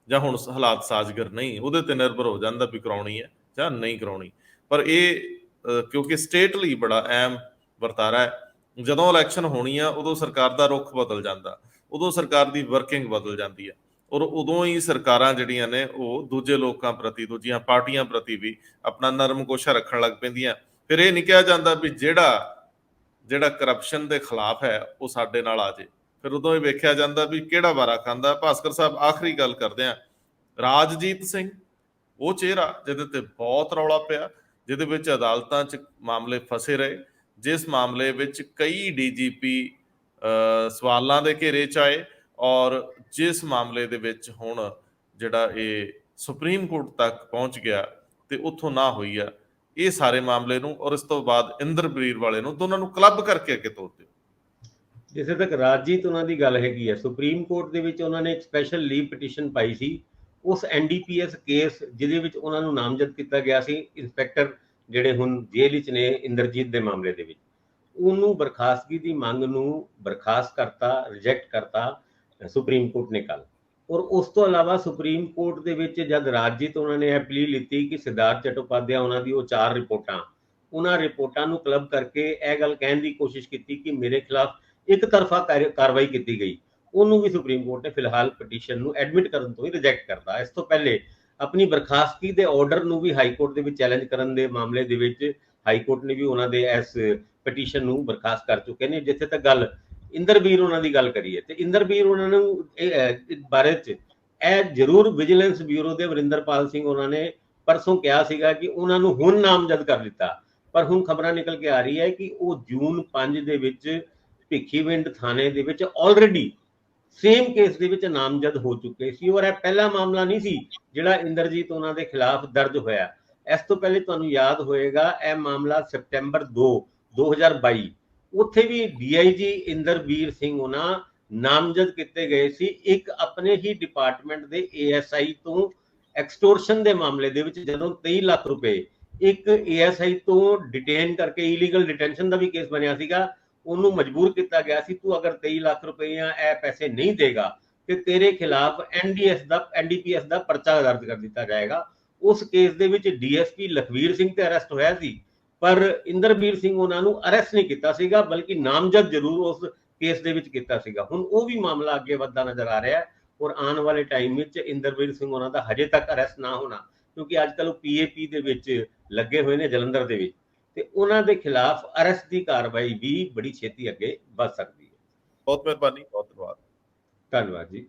ਜਾਂ ਹੁਣ ਹਾਲਾਤ ਸਾਜ਼ਗਰ ਨਹੀਂ, ਉਹਦੇ ਤੇ ਨਿਰਭਰ ਹੋ ਜਾਂਦਾ ਵੀ ਕਰਾਉਣੀ ਹੈ ਜਾਂ ਨਹੀਂ ਕਰਾਉਣੀ। ਪਰ ਇਹ ਕਿਉਂਕਿ ਸਟੇਟ ਲਈ ਬੜਾ ਅਹਿਮ ਵਰਤਾਰਾ ਹੈ, ਜਦੋਂ ਇਲੈਕਸ਼ਨ ਹੋਣੀ ਆ ਉਦੋਂ ਸਰਕਾਰ ਦਾ ਰੁਖ ਬਦਲ ਜਾਂਦਾ। ਉਦੋਂ ਸਰਕਾਰ ਦੀ ਵਰਕਿੰਗ ਬਦਲ ਜਾਂਦੀ ਹੈ ਔਰ ਉਦੋਂ ਹੀ ਸਰਕਾਰਾਂ ਜਿਹੜੀਆਂ ਨੇ ਉਹ ਦੂਜੇ ਲੋਕਾਂ ਪ੍ਰਤੀ, ਦੂਜੀਆਂ ਪਾਰਟੀਆਂ ਪ੍ਰਤੀ ਵੀ ਆਪਣਾ ਨਰਮ ਗੋਸ਼ਾ ਰੱਖਣ ਲੱਗ ਪੈਂਦੀਆਂ। ਫਿਰ ਇਹ ਨਹੀਂ ਕਿਹਾ ਜਾਂਦਾ ਵੀ ਜਿਹੜਾ ਕਰਪਸ਼ਨ ਦੇ ਖਿਲਾਫ ਹੈ ਉਹ ਸਾਡੇ ਨਾਲ ਆ ਜੇ। ਫਿਰ ਉਦੋਂ ਹੀ ਵੇਖਿਆ ਜਾਂਦਾ ਵੀ ਕਿਹੜਾ ਵਾਰਾ ਖਾਂਦਾ। ਭਾਸਕਰ ਸਾਹਿਬ, ਆਖਰੀ ਗੱਲ ਕਰਦੇ ਆ, ਰਾਜਜੀਤ ਸਿੰਘ ਉਹ ਚਿਹਰਾ ਜਿਹਦੇ ਤੇ ਬਹੁਤ ਰੌਲਾ ਪਿਆ, ਜਿਹਦੇ ਵਿੱਚ ਅਦਾਲਤਾਂ 'ਚ ਮਾਮਲੇ ਫਸੇ ਰਹੇ, ਜਿਸ ਮਾਮਲੇ ਵਿੱਚ ਕਈ ਡੀਜੀਪੀ ਸਵਾਲਾਂ ਦੇ ਘੇਰੇ 'ਚ ਆਏ ਔਰ ਜਿਸ ਮਾਮਲੇ ਦੇ ਵਿੱਚ ਹੁਣ ਜਿਹੜਾ ਇਹ ਸੁਪਰੀਮ ਕੋਰਟ ਤੱਕ ਪਹੁੰਚ ਗਿਆ ਤੇ ਉੱਥੋਂ ਨਾ ਹੋਈ ਆ, ਇਹ ਸਾਰੇ ਮਾਮਲੇ ਨੂੰ ਔਰ ਇਸ ਤੋਂ ਬਾਅਦ ਇੰਦਰਬੀਰ ਵਾਲੇ ਨੂੰ ਦੋਨਾਂ ਨੂੰ ਕਲੱਬ ਕਰਕੇ ਅੱਗੇ ਤੋਰ ਦਿਓ। ਜਿੱਥੇ ਤੱਕ ਰਾਜਜੀਤ ਉਹਨਾਂ ਦੀ ਗੱਲ ਹੈਗੀ ਹੈ, ਸੁਪਰੀਮ ਕੋਰਟ ਦੇ ਵਿੱਚ ਉਹਨਾਂ ਨੇ ਇੱਕ ਸਪੈਸ਼ਲ ਲੀਵ ਪਟੀਸ਼ਨ ਪਾਈ ਸੀ ਉਸ NDPS ਕੇਸ ਜਿਹਦੇ ਵਿੱਚ ਉਹਨਾਂ ਨੂੰ ਨਾਮਜ਼ਦ ਕੀਤਾ ਗਿਆ ਸੀ ਇੰਸਪੈਕਟਰ ਜਿਹੜੇ ਹੁਣ ਜੇਲ੍ਹ ਵਿੱਚ ਨੇ ਇੰਦਰਜੀਤ ਦੇ ਮਾਮਲੇ ਦੇ ਵਿੱਚ। ਉਹਨੂੰ ਬਰਖਾਸਤਗੀ ਦੀ ਮੰਗ ਨੂੰ ਬਰਖਾਸਤ ਕਰਤਾ, ਰਿਜੈਕਟ ਕਰਤਾ ਸੁਪਰੀਮ ਕੋਰਟ ਨੇ ਕੱਲ। ਔਰ ਉਸ ਤੋਂ ਇਲਾਵਾ ਸੁਪਰੀਮ ਕੋਰਟ ਦੇ ਵਿੱਚ ਜਦ ਰਾਜਜੀਤ ਉਹਨਾਂ ਨੇ ਅਪੀਲ ਲਿੱਤੀ ਕਿ ਸਿਧਾਰਥ ਚਟੋਪਾਧਿਆਏ ਉਹਨਾਂ ਦੀ ਉਹ 4 ਰਿਪੋਰਟਾਂ, ਉਹਨਾਂ ਰਿਪੋਰਟਾਂ ਨੂੰ ਕਲੱਬ ਕਰਕੇ ਇਹ ਗੱਲ ਕਹਿਣ ਦੀ ਕੋਸ਼ਿਸ਼ ਕੀਤੀ ਕਿ ਮੇਰੇ ਖਿਲਾਫ ਇੱਕ ਤਰਫਾ ਕਾਰਵਾਈ ਕੀਤੀ ਗਈ, ਉਹਨੂੰ ਵੀ ਸੁਪਰੀਮ ਕੋਰਟ ਨੇ ਫਿਲਹਾਲ ਪਟੀਸ਼ਨ ਨੂੰ ਐਡਮਿਟ ਕਰਨ ਤੋਂ ਹੀ ਰਿਜੈਕਟ ਕਰਤਾ। ਇਸ ਤੋਂ ਪਹਿਲੇ ਆਪਣੀ ਬਰਖਾਸਤਗੀ ਦੇ ਆਰਡਰ ਨੂੰ ਵੀ ਹਾਈ ਕੋਰਟ ਦੇ ਵਿੱਚ ਚੈਲੰਜ ਕਰਨ ਦੇ ਮਾਮਲੇ ਦੇ ਵਿੱਚ ਹਾਈ ਕੋਰਟ ਨੇ ਵੀ ਉਹਨਾਂ ਦੇ ਇਸ ਪਟੀਸ਼ਨ ਨੂੰ ਬਰਖਾਸਤ ਕਰ ਚੁੱਕੇ ਨੇ। ਜਿੱਥੇ ਤੱਕ ਗੱਲ ਇੰਦਰਬੀਰ ਉਹਨਾਂ ਦੀ ਗੱਲ ਕਰੀਏ ਤੇ ਇੰਦਰਬੀਰ ਉਹਨਾਂ ਨੂੰ ਬਾਰੇ ਚ ਇਹ ਜ਼ਰੂਰ ਵਿਜੀਲੈਂਸ ਬਿਊਰੋ ਦੇ ਵਰਿੰਦਰਪਾਲ ਸਿੰਘ ਉਹਨਾਂ ਨੇ ਪਰਸੋਂ ਕਿਹਾ ਸੀਗਾ ਕਿ ਉਹਨਾਂ ਨੂੰ ਹੁਣ ਨਾਮਜ਼ਦ ਕਰ ਦਿੱਤਾ, ਪਰ ਹੁਣ ਖਬਰਾਂ ਨਿਕਲ ਕੇ ਆ ਰਹੀ ਹੈ ਕਿ ਉਹ ਜੂਨ 5 ਦੇ ਵਿੱਚ ਭਿੱਖੀਵਿੰਡ ਥਾਣੇ ਦੇ ਵਿੱਚ ਆਲਰੇਡੀ ਸੇਮ ਕੇਸ ਦੇ ਵਿੱਚ ਨਾਮਜ਼ਦ ਹੋ ਚੁੱਕੇ ਸੀ ਔਰ ਇਹ ਪਹਿਲਾ ਮਾਮਲਾ ਨਹੀਂ ਸੀ ਜਿਹੜਾ ਇੰਦਰਜੀਤ ਉਹਨਾਂ ਦੇ ਖਿਲਾਫ ਦਰਜ ਹੋਇਆ। ਇਸ ਤੋਂ ਪਹਿਲੇ ਤੁਹਾਨੂੰ ਯਾਦ ਹੋਏਗਾ ਇਹ ਮਾਮਲਾ ਸਪਟੈਂਬਰ 2 2022 ਉੱਥੇ ਵੀ DIG ਇੰਦਰਬੀਰ ਸਿੰਘ ਉਹਨਾਂ ਨਾਮਜ਼ਦ ਕੀਤੇ ਗਏ ਸੀ ਇੱਕ ਆਪਣੇ ਹੀ ਡਿਪਾਰਟਮੈਂਟ ਦੇ ASI ਤੋਂ ਐਕਸਟੋਰਸ਼ਨ ਦੇ ਮਾਮਲੇ ਦੇ ਵਿੱਚ, ਜਦੋਂ 23 ਲੱਖ ਰੁਪਏ ਇੱਕ ASI ਤੋਂ ਡਿਟੇਨ ਕਰਕੇ ਇਲੀਗਲ ਡਿਟੈਂਸ਼ਨ ਦਾ ਵੀ ਕੇਸ ਬਣਿਆ ਸੀਗਾ। ਉਹਨੂੰ ਮਜਬੂਰ ਕੀਤਾ ਗਿਆ ਸੀ ਤੂੰ ਅਗਰ 23 ਲੱਖ ਰੁਪਏ ਜਾਂ ਇਹ ਪੈਸੇ ਨਹੀਂ ਦੇਗਾ ਤੇ ਤੇਰੇ ਖਿਲਾਫ NDPS ਦਾ ਪਰਚਾ ਦਰਜ ਕਰ ਦਿੱਤਾ ਜਾਏਗਾ। ਉਸ ਕੇਸ ਦੇ ਵਿੱਚ DSP ਲਖਵੀਰ ਸਿੰਘ ਤੇ ਅਰੈਸਟ ਹੋਇਆ ਸੀ, ਪਰ ਇੰਦਰਬੀਰ ਸਿੰਘ ਉਹਨਾਂ ਨੂੰ ਅਰੈਸਟ ਨਹੀਂ ਕੀਤਾ ਸੀਗਾ, ਬਲਕਿ ਨਾਮਜ਼ਦ ਜ਼ਰੂਰ ਉਸ ਕੇਸ ਦੇ ਵਿੱਚ ਕੀਤਾ ਸੀਗਾ। ਹੁਣ ਉਹ ਵੀ ਮਾਮਲਾ ਅੱਗੇ ਵੱਧਦਾ ਨਜ਼ਰ ਆ ਰਿਹਾ ਹੈ ਔਰ ਆਉਣ ਵਾਲੇ ਟਾਈਮ ਵਿੱਚ ਇੰਦਰਬੀਰ ਸਿੰਘ ਉਹਨਾਂ ਦਾ ਹਜੇ ਤੱਕ ਅਰੈਸਟ ਨਾ ਹੋਣਾ, ਕਿਉਂਕਿ ਅੱਜ ਕੱਲ੍ਹ ਉਹ PAP ਦੇ ਵਿੱਚ ਲੱਗੇ ਹੋਏ ਨੇ ਜਲੰਧਰ ਦੇ ਵਿੱਚ, ਤੇ ਉਹਨਾਂ ਦੇ ਖਿਲਾਫ ਅਰੈਸਟ ਦੀ ਕਾਰਵਾਈ ਵੀ ਬੜੀ ਛੇਤੀ ਅੱਗੇ ਵੱਧ ਸਕਦੀ ਹੈ। ਬਹੁਤ ਮਿਹਰਬਾਨੀ, ਬਹੁਤ ਧੰਨਵਾਦ। ਧੰਨਵਾਦ ਜੀ।